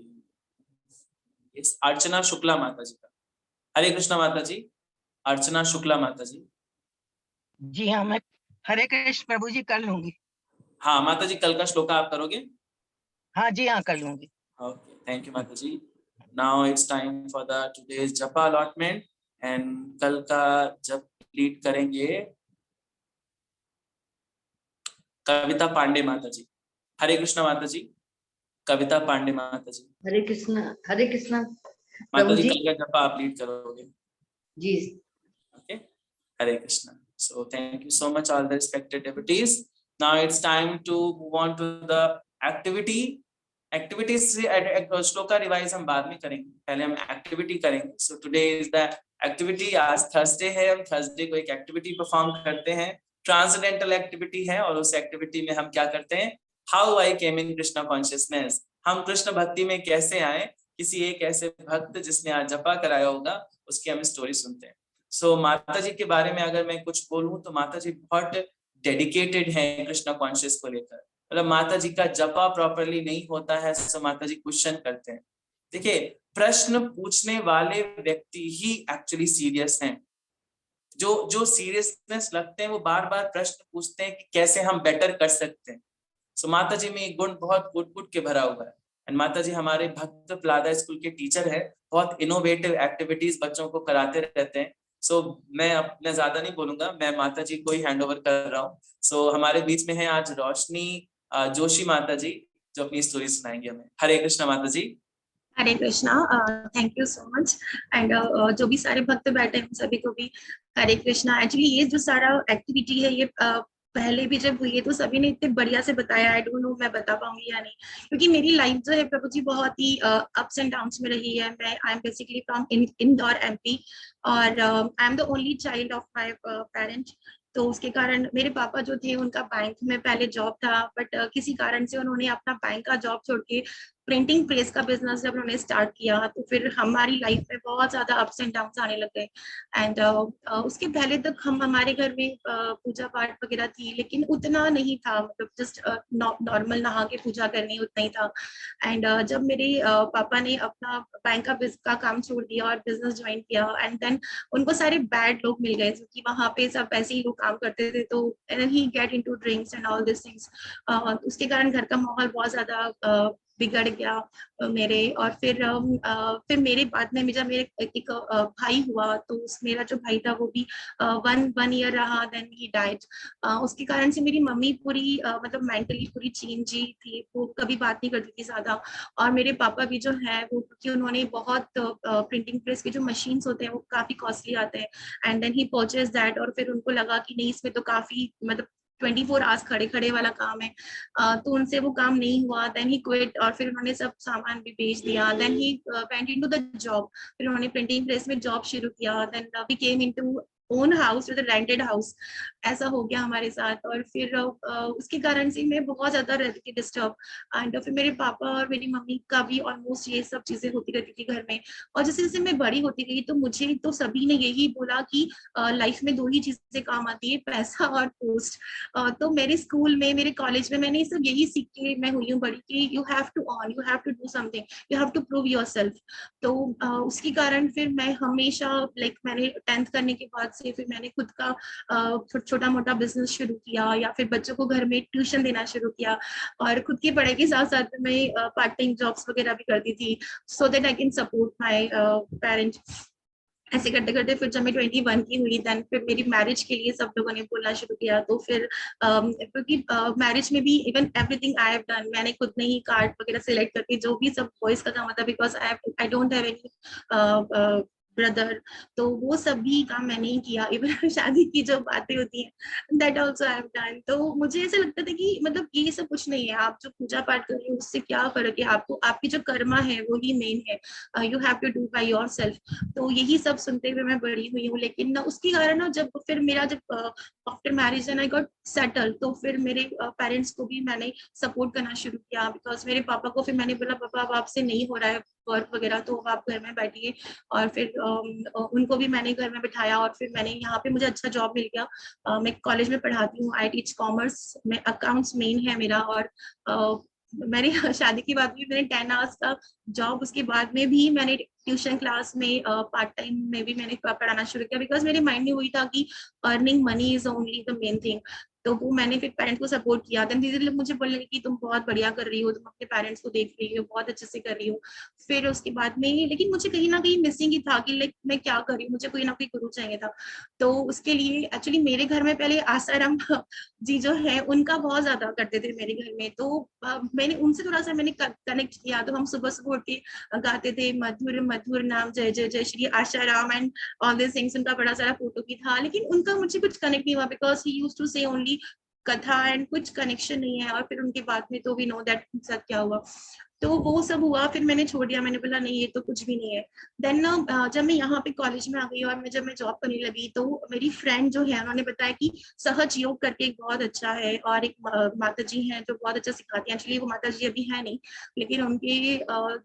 yes, अर्चना शुक्ला माता जी का। हरे कृष्णा माता जी, अर्चना शुक्ला माता जी। जी हाँ, मैं हरे कृष्ण प्रभु जी कर लूंगी। हाँ माता जी, कल का श्लोका आप करोगे? हाँ जी हाँ, कर लूंगी। ओके, थैंक यू माता जी। Now it's time for the today's japa allotment, and कल का जप लीड करेंगे कविता पांडे माता जी। हरे कृष्णा माता जी, कविता पांडे माता जी। हरे कृष्णा, हरे कृष्णा माता जी, जी। कल का जपा आप लीड करोगे जी। Okay, Hare Krishna. So thank you so much all the respected devotees. Now it's time to move on to the activity. Activities श्लोक का रिवाइज हम बाद में करेंगे, पहले हम एक्टिविटी करेंगे. So today is the activity. आज थर्सडे है, हम थर्सडे को एक एक्टिविटी परफॉर्म करते हैं, ट्रांसडेंटल एक्टिविटी है. और उस एक्टिविटी में हम क्या करते हैं, how I came in Krishna consciousness. हम कृष्ण भक्ति में कैसे आए, किसी एक ऐसे भक्त जिसने आज जपा कराया होगा उसकी हम स्टोरी सुनते हैं. सो माता जी के बारे में अगर मैं कुछ बोलूं तो माता जी बहुत डेडिकेटेड है कृष्णा कॉन्शियस को लेकर. मतलब माता जी का जपा प्रॉपरली नहीं होता है, सो माता जी क्वेश्चन करते हैं. देखिए, प्रश्न पूछने वाले व्यक्ति ही एक्चुअली सीरियस हैं. जो सीरियसनेस लगते हैं वो बार बार प्रश्न पूछते हैं कि कैसे हम बेटर कर सकते हैं. सो माता जी में एक गुण बहुत कूट के भरा हुआ है. एंड माता जी हमारे भक्त प्लादा स्कूल के टीचर है, बहुत इनोवेटिव एक्टिविटीज बच्चों को कराते रहते हैं. सो मैं अपने ज्यादा नहीं बोलूंगा, मैं माता जी को ही हैंड ओवर कर रहा हूँ. सो हमारे बीच में है आज रोशनी जोशी माता जी, जो अपनी स्टोरी सुनाएंगे हमें. हरे कृष्णा माता जी. Hare Krishna. Thank you so much. And जो भी सारे भक्त बैठे हैं सभी को भी हरे कृष्णा. एक्चुअली ये जो सारा एक्टिविटी है ये पहले भी जब हुई है तो सभी ने इतने बढ़िया से बताया. आई डोंट नो मैं बता पाऊंगी या नहीं, क्योंकि मेरी लाइफ जो है प्रभु जी बहुत ही अप्स एंड डाउन्स में रही है. मैं I am basically from Indore MP और I am the only child of my parents. तो उसके कारण मेरे पापा जो थे उनका बैंक में पहले जॉब था, बट किसी कारण से उन्होंने अपना बैंक का जॉब छोड़ के प्रिंटिंग प्रेस का बिजनेस जब उन्होंने स्टार्ट किया तो फिर हमारी लाइफ में बहुत ज्यादा अप्स एंड डाउन्स आने लग गए. एंड उसके पहले तक हम हमारे घर में पूजा पाठ वगैरह थी, लेकिन उतना नहीं था. मतलब जस्ट नॉर्मल नहा के पूजा करनी, उतना ही था. एंड जब मेरे पापा ने अपना बैंक का काम छोड़ दिया और बिजनेस ज्वाइन किया, एंड देन उनको सारे बैड लोग मिल गए क्योंकि वहाँ पे सब ऐसे ही लोग काम करते थे. तो and he get into drinks and all this things. उसके कारण घर का माहौल बहुत ज्यादा बिगड़ गया मेरे. और फिर मेरे बाद में जब मेरे एक भाई हुआ तो मेरा जो भाई था वो भी वन ईयर रहा, देन ही डाइड. उसके कारण से मेरी मम्मी पूरी मतलब मेंटली पूरी चेंज ही थी, वो कभी बात नहीं करती थी ज्यादा. और मेरे पापा भी जो है वो, क्योंकि उन्होंने बहुत प्रिंटिंग प्रेस के जो मशीन्स होते हैं वो काफी कॉस्टली आते हैं, and then he purchase that. और फिर उनको लगा कि नहीं, इसमें तो काफी मतलब 24 आवर्स खड़े खड़े वाला काम है. तो उनसे वो काम नहीं हुआ. देन ही क्विट और फिर उन्होंने सब सामान भी बेच दिया. Then he went into the job. फिर उन्होंने प्रिंटिंग प्रेस में जॉब शुरू किया. Then we came into own house with rented house. ऐसा हो गया हमारे साथ. और फिर उसके कारण से मैं बहुत ज्यादा रहती थी डिस्टर्ब. एंड फिर मेरे पापा और मेरी मम्मी का भी ऑलमोस्ट ये सब चीजें होती रहती थी घर में. और जैसे जैसे मैं बड़ी होती गई तो मुझे तो सभी ने यही बोला कि लाइफ में दो ही चीजें काम आती है, पैसा और पोस्ट. तो मेरे स्कूल में, मेरे कॉलेज में मैंने सब यही सीख के मैं हुई हूँ बड़ी कि you have to earn, you have to do something, you have to prove yourself. तो उसके कारण फिर मैं हमेशा मैंने 10th करने के बाद से फिर मैंने खुद का छोटा मोटा बिजनेस शुरू किया, या फिर बच्चों को घर में ट्यूशन देना शुरू किया. और खुद की पढ़ाई के साथ साथ मैं पार्ट टाइम जॉब्स वगैरह भी करती थी, so that I can support my parents. ऐसे करते करते फिर जब मैं 21 की हुई, देन फिर मेरी मैरिज के लिए सब लोगों ने बोलना शुरू किया. तो फिर क्योंकि मैरिज में भी even everything I have done, मैंने खुद ने ही कार्ड वगैरह सिलेक्ट करके जो भी सब बॉयज का काम था, because I don't have any brother, तो वो सब भी काम मैंने ही किया. इवन शादी की जो बातें होती हैं that also I have done. तो मुझे ऐसा लगता था कि मतलब ये सब कुछ नहीं है, आप जो पूजा पाठ कर रहे हो उससे क्या फर्क है, आपको आपकी जो कर्मा है वो ही मेन है. You have to do by yourself. तो यही सब सुनते हुए मैं बड़ी हुई हूँ. लेकिन उसके कारण ना जब फिर मेरा जब after marriage and I got settle, तो फिर मेरे पेरेंट्स को भी मैंने सपोर्ट करना शुरू किया. बिकॉज मेरे पापा को फिर मैंने बोला, पापा अब आपसे नहीं हो रहा है वर्क वगैरह, तो आप घर में बैठिए. और फिर उनको भी मैंने घर में बिठाया. और फिर मैंने यहाँ पे मुझे अच्छा जॉब मिल गया. मैं कॉलेज में पढ़ाती हूँ, आई टीच कॉमर्स में, अकाउंट्स मेन है मेरा. और मेरी शादी के बाद भी मैंने 10 आवर्स का जॉब, उसके बाद में भी मैंने ट्यूशन क्लास में पार्ट टाइम में भी मैंने पढ़ाना शुरू किया. बिकॉज मेरे माइंड में वही था कि earning money is only the main thing. तो वो मैंने फिर पेरेंट्स को सपोर्ट किया. देन धीरे धीरे मुझे बोलने लगी कि तुम बहुत बढ़िया कर रही हो, तुम अपने पेरेंट्स को देख रही हो, बहुत अच्छे से कर रही हो. फिर उसके बाद में लेकिन मुझे कहीं ना कहीं मिसिंग ही था कि लाइक मैं क्या कर रही हूँ, मुझे कोई ना कोई गुरु चाहिए था. तो उसके लिए एक्चुअली मेरे घर में पहले आसाराम जी जो है उनका बहुत ज्यादा करते थे मेरे घर में. तो मैंने उनसे थोड़ा सा मैंने कनेक्ट किया. तो हम सुबह सुबह उठ के गाते थे, मधुर मधुर नाम जय जय जय Shri Asharam and all this things. उनका बड़ा सारा फोटो भी था, लेकिन उनका मुझे कुछ कनेक्ट नहीं हुआ. बिकॉज ही यूज्ड टू से ओनली कथा एंड कुछ कनेक्शन नहीं है, और फिर उनके बाद में तो वी नो दैट साथ क्या हुआ। तो वो सब हुआ, फिर मैंने छोड़ दिया, मैंने बोला नहीं ये तो कुछ भी नहीं है। देन जब मैं यहाँ पे कॉलेज में आ गई और जब मैं जॉब करने लगी, तो मेरी फ्रेंड जो है उन्होंने बताया कि सहज योग करके एक बहुत अच्छा है, और एक माता जी हैं जो बहुत अच्छा सिखाती हैं। एक्चुअली वो माता जी अभी है नहीं, लेकिन उनके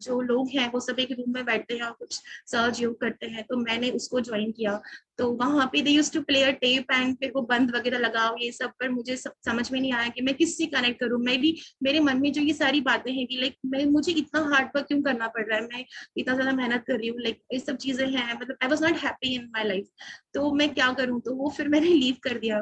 जो लोग हैं वो सब एक रूम में बैठते हैं और कुछ सहज योग करते हैं, तो मैंने उसको ज्वाइन किया। तो वहां पे they used to play a tape and फिर वो बंद वगैरह लगाओ ये सब, पर मुझे समझ में नहीं आया कि मैं किससे कनेक्ट करूं। मैं भी, मेरे मन में जो ये सारी बातें हैं कि लाइक मैं, मुझे इतना हार्ड वर्क क्यों करना पड़ रहा है, मैं इतना ज्यादा मेहनत कर रही हूँ, लाइक ये सब चीजें हैं, मतलब I was not happy in my life, तो मैं क्या करूँ। तो वो फिर मैंने लीव कर दिया।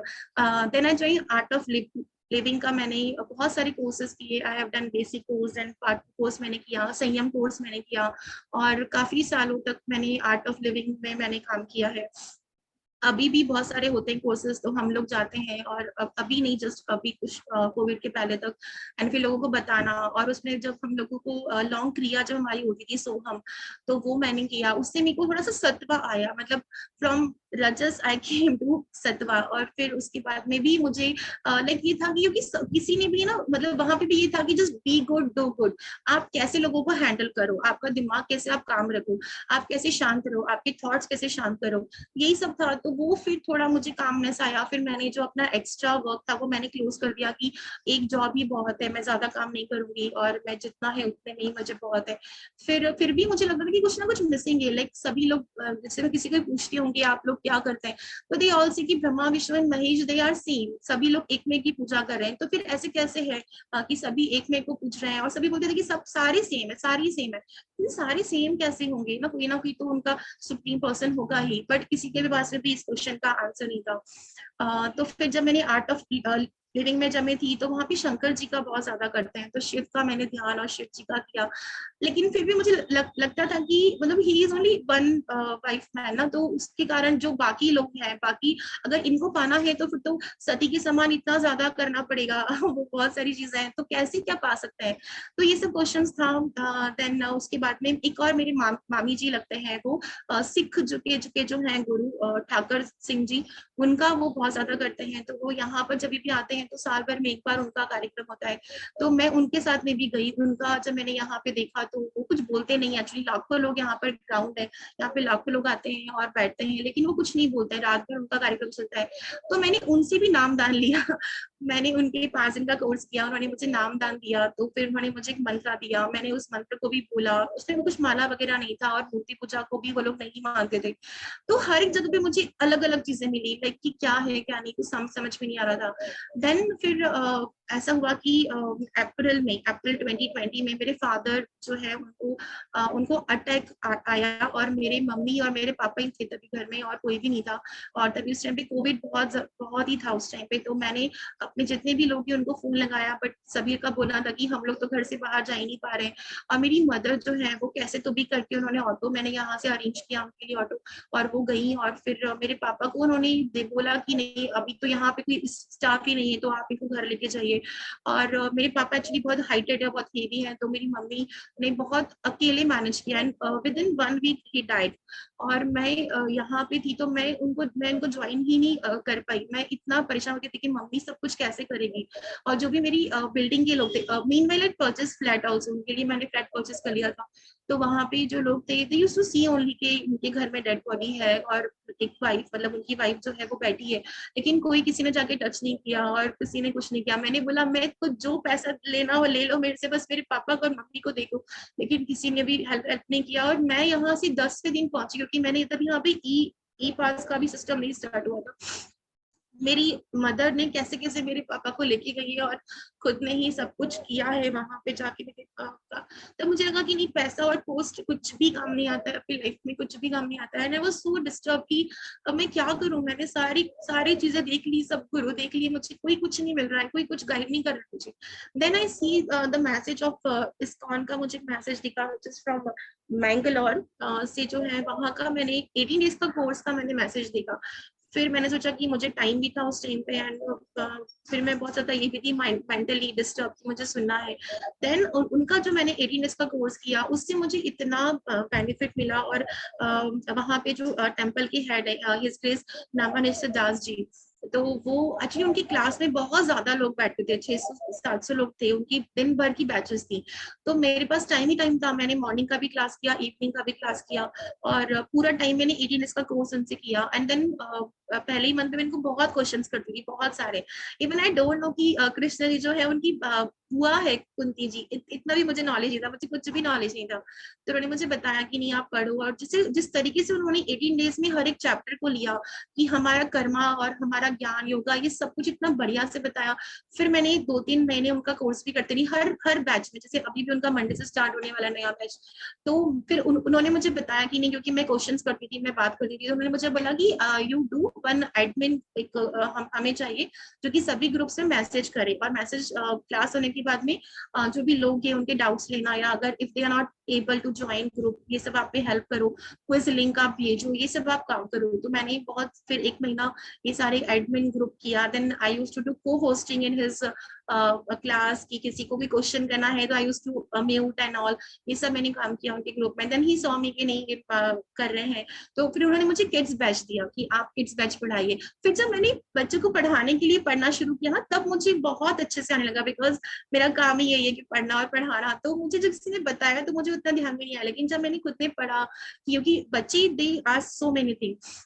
Then I join Art of Living का मैंने बहुत सारे कोर्सेज किए। I have done basic course and part course मैंने किया, संयम कोर्स मैंने किया, और काफी सालों तक मैंने आर्ट ऑफ लिविंग में मैंने काम किया है। अभी भी बहुत सारे होते हैं कोर्सेज, तो हम लोग जाते हैं, और अभी नहीं, जस्ट अभी कुछ कोविड के पहले तक, एंड फिर लोगों को बताना। और उसमें जब हम लोगों को लॉन्ग क्रिया जब हमारी होती थी सोहम, तो वो मैंने किया, उससे मेरे को थोड़ा सा सत्वा आया, मतलब from rajas I came to सत्वा। और फिर उसके बाद में भी मुझे लाइक ये था कि क्योंकि किसी ने भी ना, मतलब वहां पे भी ये था कि just be good do good, आप कैसे लोगों को हैंडल करो, आपका दिमाग कैसे आप काम रखो, आप कैसे शांत रहो, आपके थॉट्स कैसे शांत करो, यही सब था। तो वो फिर थोड़ा मुझे कामनेस आया, फिर मैंने जो अपना एक्स्ट्रा वर्क था वो मैंने क्लोज कर दिया कि एक जॉब ही बहुत है, मैं ज्यादा काम नहीं करूंगी, और मैं जितना है उतने में ही मुझे बहुत है। फिर भी मुझे लग रहा था कि कुछ ना कुछ मिसिंग है। लाइक सभी लोग, जैसे मैं किसी को पूछती होंगी आप लोग क्या करते हैं, तो दे ऑल से कि Brahma Vishnu and Mahesh they are same, सभी लोग एक में की पूजा कर रहे हैं। तो फिर ऐसे कैसे है कि सभी एक में को पूछ रहे हैं, और सभी बोलते थे कि सब सारे सेम है, सारी सेम है। सारे सेम कैसे होंगे, ना कोई तो उनका सुप्रीम पर्सन होगा ही, बट किसी के भी पास में भी इस क्वेश्चन का आंसर नहीं था। तो फिर जब मैंने आर्ट ऑफ लिविंग में जब मैं थी, तो वहां पे शंकर जी का बहुत ज्यादा करते हैं, तो शिव का मैंने ध्यान और शिव जी का किया। लेकिन फिर भी मुझे लगता था कि मतलब he is only one wife man ना, तो उसके कारण जो बाकी लोग हैं, बाकी अगर इनको पाना है तो फिर तो सती के समान इतना ज्यादा करना पड़ेगा वो बहुत सारी चीजें हैं, तो कैसे क्या पा सकते हैं। तो ये सब क्वेश्चंस था। देन उसके बाद में एक और मेरे मामी जी लगते हैं, वो सिख जो हैं गुरु ठाकर सिंह जी, उनका वो बहुत ज्यादा करते हैं। तो वो यहाँ पर जब भी आते हैं तो साल भर में एक बार उनका कार्यक्रम होता है, तो मैं उनके साथ में भी गई। उनका जब मैंने यहाँ पे देखा, तो वो कुछ बोलते नहीं, एक्चुअली लाखों लोग यहाँ पर ग्राउंड है, यहाँ पे लाखों लोग आते हैं और बैठते हैं, लेकिन वो कुछ नहीं बोलते हैं, रात भर उनका कार्यक्रम चलता है। तो मैंने उनसे भी नामदान लिया मैंने उनके 5 दिन का कोर्स किया, उन्होंने मुझे नामदान दिया, तो फिर उन्होंने मुझे एक मंत्र दिया, मैंने उस मंत्र को भी बोला। उसमें कुछ माला वगैरह नहीं था, और मूर्ति पूजा को भी वो लोग नहीं मानते थे। तो हर एक जगह पे मुझे अलग अलग चीजें मिली, लाइक कि क्या है क्या नहीं, कुछ समझ में नहीं आ रहा था। देन फिर ऐसा हुआ कि अप्रैल 2020 में मेरे फादर जो है उनको अटैक आया, और मेरे मम्मी और मेरे पापा ही थे तभी घर में, और कोई भी नहीं था। और तभी उस टाइम पे कोविड बहुत ही था उस टाइम पे। तो मैंने अपने जितने भी लोग हैं उनको फोन लगाया, बट सभी का बोलना था कि हम लोग तो घर से बाहर जा ही नहीं पा रहे हैं। और मेरी मदर जो है वो कैसे तो भी करके उन्होंने ऑटो, मैंने यहाँ से अरेंज किया उनके लिए ऑटो, और वो गई। और फिर मेरे पापा को उन्होंने बोला कि नहीं अभी तो यहाँ पे कोई स्टाफ ही नहीं है, तो आप इनको घर लेके जाइए। और मेरे पापा एक्चुअली बहुत हाइटेड है, बहुत हेवी है, तो मेरी मम्मी ने बहुत अकेले मैनेज किया, एंड विद इन 1 वीक ही डाइड। और मैं यहाँ पे थी, तो मैं इनको ज्वाइन ही नहीं कर पाई। मैं इतना परेशान होती थी कि मम्मी सब कुछ कैसे करेगी। और जो भी मेरी बिल्डिंग के लोग थे, meanwhile I purchase flat also, उनके लिए मैंने फ्लैट परचेज कर लिया था। तो वहां पे जो लोग थे, they used to see only के उनके घर में डेड बॉडी है, और एक वाइफ, मतलब उनकी वाइफ जो है वो बैठी है, लेकिन कोई किसी ने जाके टच नहीं किया, और किसी ने कुछ नहीं किया। मैंने बोला मैं तो जो पैसा लेना हो ले लो मेरे से, बस मेरे पापा को और मम्मी को देखो। लेकिन किसी ने भी हेल्प नहीं किया। और मैं यहाँ से 10वें दिन पहुंची, क्योंकि मैंने तभी यहाँ पे ई पास का भी सिस्टम नहीं स्टार्ट हुआ था। मेरी मदर ने कैसे कैसे मेरे पापा को लेके गई है, और खुद ने ही सब कुछ किया है वहां पे जाके मेरे पापा का। तब मुझे लगा कि नहीं, पैसा और पोस्ट कुछ भी काम नहीं आता है, अपनी लाइफ में कुछ भी काम नहीं आता है। मैं वो सो डिस्टर्ब की, अब मैं क्या करूं। मैंने सारी चीजें देख ली, सब गुरु देख लिए, मुझे कोई कुछ नहीं मिल रहा है, कोई कुछ गाइड नहीं कर रहा है मुझे। Then I see the message of ISKCON का, मुझे मैसेज दिखा फ्रॉम मैंगलोर से जो है वहां का। मैंने 18 डेज का कोर्स का मैंने मैसेज देखा। फिर मैंने सोचा कि मुझे टाइम भी था उस टाइम पे, एंड फिर मैं बहुत ज्यादा ये भी थी मेंटली डिस्टर्ब, मुझे सुनना है। देन उनका जो मैंने 18 डेज का कोर्स किया, उससे मुझे इतना बेनिफिट मिला। और वहां पे जो टेम्पल के हेड है हिज ग्रेस नामानिश्चर दास जी, तो वो एक्चुअली उनकी क्लास में बहुत ज्यादा लोग बैठते थे, 600-700 लोग थे, उनकी दिन भर की बैचेस थी। तो मेरे पास टाइम ही टाइम था, मैंने मॉर्निंग का भी क्लास किया, इवनिंग का भी क्लास किया, और पूरा टाइम मैंने 18 डेज का कोर्स उनसे किया। एंड देन पहले ही मंथ में इनको बहुत क्वेश्चंस करती थी, बहुत सारे। इवन आई डोंट नो कि कृष्ण जी जो है उनकी हुआ है कुंती जी, इतना भी मुझे नॉलेज नहीं था, मुझे कुछ भी नॉलेज नहीं था। तो उन्होंने मुझे बताया कि नहीं आप पढ़ो, और जिस तरीके से उन्होंने 18 डेज में हर एक चैप्टर को लिया कि हमारा कर्मा और हमारा ज्ञान योगा ये सब कुछ इतना बढ़िया से बताया। फिर मैंने 2-3 महीने उनका कोर्स भी करती रही, हर बैच में, जैसे अभी भी उनका मंडे से स्टार्ट होने वाला नया बैच। तो फिर उन्होंने मुझे बताया कि नहीं, क्योंकि मैं क्वेश्चंस करती थी, मैं बात करती थी, तो उन्होंने मुझे बोला कि यू डू वन एडमिन, एक हमें चाहिए जो कि सभी ग्रुप्स में मैसेज करे, और मैसेज क्लास होने के बाद में जो भी लोग हैं उनके डाउट्स लेना, या अगर if they are not able to join group, ये सब आप पे हेल्प करो, क्विज लिंक आप भेजो, ये सब आप काम करो। तो मैंने बहुत फिर 1 महीना ये सारे एडमिन ग्रुप किया। Then I used to do co hosting in his class, की किसी को भी क्वेश्चन करना है तो I used to mute and all, ये सब मैंने काम किया उनके ग्रुप में। देन ही सॉ मी कि नहीं ये कर रहे हैं, तो फिर उन्होंने मुझे किड्स बैच दिया कि आप किड्स बैच पढ़ाइए। फिर जब मैंने बच्चों को पढ़ाने के लिए पढ़ना शुरू किया ना, तब मुझे बहुत अच्छे से आने लगा, बिकॉज मेरा काम ही यही है कि पढ़ना और पढ़ाना। तो मुझे जब किसी ने बताया तो मुझे उतना ध्यान में नहीं आया, लेकिन जब मैंने खुद ने पढ़ा, क्योंकि बच्चे they ask so many things.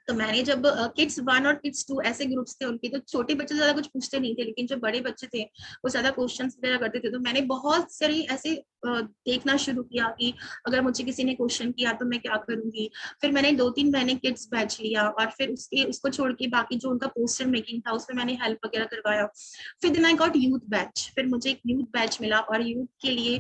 तो मैंने जब किड्स 1 और किड्स 2 ऐसे ग्रुप्स थे उनके, तो छोटे बच्चे ज्यादा कुछ पूछते नहीं थे, लेकिन जो बड़े बच्चे थे वो ज्यादा क्वेश्चंस वगैरह करते थे। तो मैंने बहुत सारी ऐसे देखना शुरू किया कि अगर मुझे किसी ने क्वेश्चन किया तो मैं क्या करूंगी। फिर मैंने 2-3 महीने किड्स बैच लिया, और फिर उसको छोड़ के बाकी जो उनका पोस्टर मेकिंग था उसमें मैंने हेल्प वगैरह करवाया। फिर then I got youth batch, फिर मुझे एक यूथ बैच मिला, और यूथ के लिए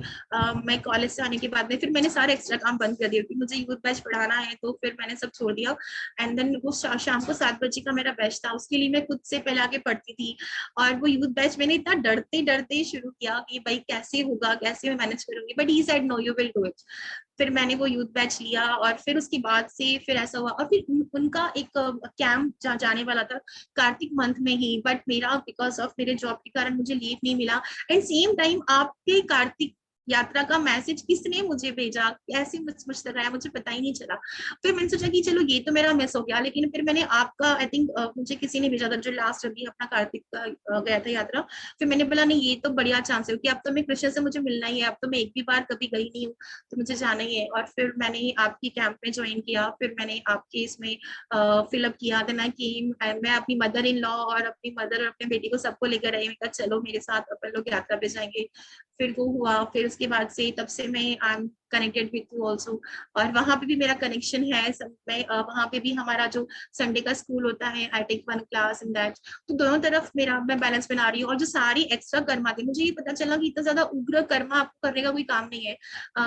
मैं कॉलेज से आने के बाद में फिर मैंने सारे एक्स्ट्रा काम बंद कर दिया, क्योंकि मुझे यूथ बैच पढ़ाना है, तो फिर मैंने सब छोड़ दिया। एंड देन वो शाम को 7 बजे का मेरा बैच था, उसके लिए मैं खुद से पहले आके पढ़ती थी। और वो यूथ बैच मैंने इतना डरते डरते शुरू किया कि भाई कैसे होगा, कैसे मैं मैनेज करूंगी, but he said no you will do it. फिर मैंने वो यूथ बैच लिया, और फिर उसके बाद से फिर ऐसा हुआ, और फिर उनका एक कैंप जाने वाला था कार्तिक मंथ में ही, बट मेरा बिकॉज ऑफ मेरे जॉब के कारण मुझे लीव नहीं मिला। एंड सेम टाइम आपके कार्तिक यात्रा का मैसेज किसने मुझे भेजा, कैसे मुझ तक आया, मुझे पता ही नहीं चला। फिर मैंने सोचा कि चलो ये तो मेरा मिस हो गया, लेकिन फिर मैंने आपका आई थिंक मुझे किसी ने भेजा था जो लास्ट अभी अपना कार्तिक का गया था यात्रा। फिर मैंने बोला नहीं, ये तो बढ़िया चांस है, क्योंकि अब तो मैं कृष्ण से मुझे मिलना ही है, अब तो मैं एक भी बार कभी गई नहीं हूँ, तो मुझे जाना ही है। और फिर मैंने आपकी कैंप में ज्वाइन किया, फिर मैंने आपके इसमें फिलअप किया। देन आई केम, मैं अपनी मदर इन लॉ और अपनी मदर और अपने बेटी को सबको लेकर आई, मैं कहा चलो मेरे साथ अपन लोग यात्रा पे जाएंगे। फिर वो हुआ, फिर उसके बाद से तब से मैं I am connected with you also, और वहां पे भी मेरा कनेक्शन है। मैं वहां पे भी हमारा जो संडे का स्कूल होता है, I take 1 class in that. तो दोनों तरफ मेरा मैं बैलेंस बना रही हूँ। और जो सारी एक्स्ट्रा कर्मा थे, मुझे ये पता चला कि इतना ज्यादा उग्र कर्मा आपको करने का कोई काम नहीं है,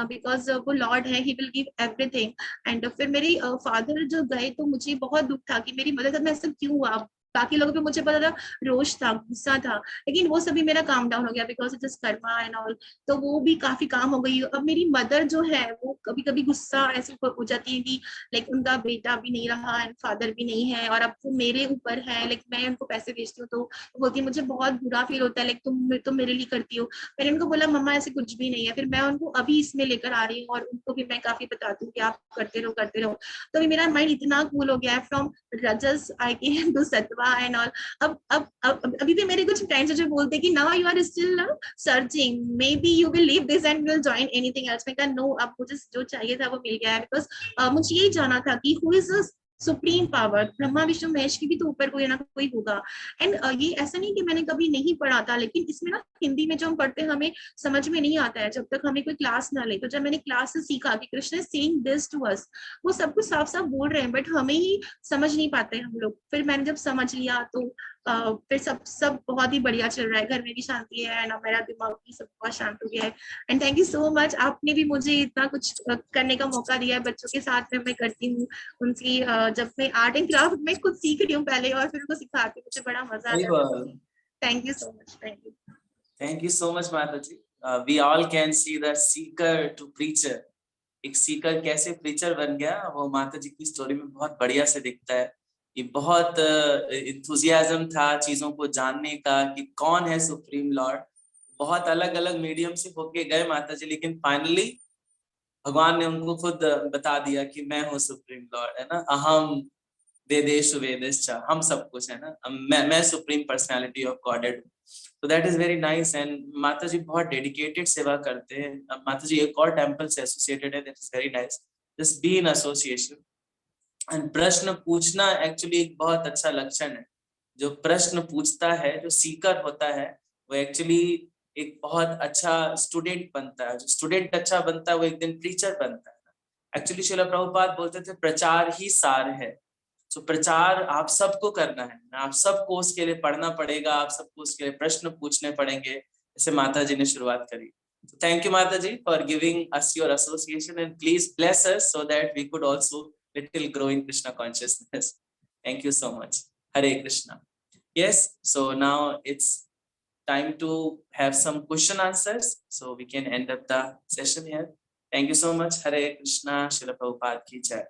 बिकॉज वो लॉर्ड है, he will give everything. And फिर मेरे फादर जो गए, तो मुझे बहुत दुख था कि मेरी मदर में ऐसा क्यों हुआ। बाकी लोगों पे मुझे पता था, रोष था, गुस्सा था, लेकिन वो सभी मेरा काम डाउन हो गया because it is Karma and all. तो वो भी काफी काम हो गई। अब मेरी मदर जो है वो कभी कभी गुस्सा ऐसे हो जाती है कि लाइक उनका बेटा भी नहीं रहा एंड फादर भी नहीं है, और अब वो मेरे ऊपर है, लाइक मैं उनको पैसे भेजती हूँ तो बोलती है मुझे बहुत बुरा फील होता है, लाइक तुम मेरे लिए करती हो। मैंने उनको बोला मम्मा ऐसे कुछ भी नहीं है। फिर मैं उनको अभी इसमें लेकर आ रही हूँ, और उनको भी मैं काफी बताती हूँ कि आप करते रहो करते रहो। तो अभी मेरा माइंड इतना कूल हो गया है, from rajas I came to sattva and all. अब अभी भी मेरे कुछ फ्रेंड्स जो बोलते हैं कि now you are still searching, maybe you will leave this and will join anything else. मैं कहा नो, अब मुझे जो चाहिए था वो मिल गया है, बिकॉज मुझे यही जाना था कि who is supreme power, Brahma Vishnu Mahesh की भी तो ऊपर कोई ना कोई होगा। एंड ये ऐसा नहीं कि मैंने कभी नहीं पढ़ा था, लेकिन इसमें ना हिंदी में जो हम पढ़ते हैं हमें समझ में नहीं आता है जब तक हमें कोई क्लास ना ले। तो जब मैंने क्लास से सीखा कि Krishna is saying this to us, वो सब कुछ साफ साफ बोल रहे हैं, बट हमें ही समझ नहीं पाते हम लोग। फिर मैंने जब समझ लिया तो फिर सब बहुत ही बढ़िया चल रहा है, घर में भी शांति है एंड मेरा दिमाग भी सब बहुत शांत हो गया है। And thank you so much, आपने भी मुझे इतना कुछ करने का मौका दिया है। बच्चों के साथ में मैं करती हूँ उनकी जब मैं आर्ट एंड क्राफ्ट में खुद सीख रही हूँ पहले, और फिर उनको सिखाती हूँ, मुझे बड़ा मजा आता है। Thank you so much. Thank you so much माता जी। We all can see the seeker to preacher. एक सीकर कैसे प्रीचर बन गया वो माता जी की स्टोरी में बहुत बढ़िया से दिखता है। ये बहुत इंथुजियाज्म था चीजों को जानने का कि कौन है सुप्रीम लॉर्ड। बहुत अलग अलग मीडियम से होके गए माता जी, लेकिन फाइनली भगवान ने उनको खुद बता दिया कि मैं हूँ सुप्रीम लॉर्ड, है ना। अहम वेदेषु वेदश्च, हम सब कुछ है ना, मैं सुप्रीम पर्सनालिटी ऑफ गॉडेड। तो that is very nice. And माता जी बहुत डेडिकेटेड सेवा करते हैं। अब माता जी एक और टेम्पल से एसोसिएटेड है, that is very nice, just be in association. And प्रश्न पूछना एक्चुअली एक बहुत अच्छा लक्षण है। जो प्रश्न पूछता है, जो सीकर होता है, वो एक्चुअली एक बहुत अच्छा स्टूडेंट बनता है। जो स्टूडेंट अच्छा बनता है वो एक दिन टीचर बनता है। एक्चुअली श्रील प्रभुपाद बोलते थे प्रचार ही सार है। तो प्रचार आप सबको करना है, आप सबको उसके लिए पढ़ना पड़ेगा, आप सबको उसके लिए प्रश्न पूछने पड़ेंगे, जैसे माता जी ने शुरुआत करी। थैंक यू माता जी for giving us your association and please bless us so that we could also little grow in Krishna consciousness. Thank you so much. Hare Krishna. Yes, so now it's time to have some question answers, so we can end up the session here. Thank you so much. Hare Krishna. Srila Prabhupada ki jai.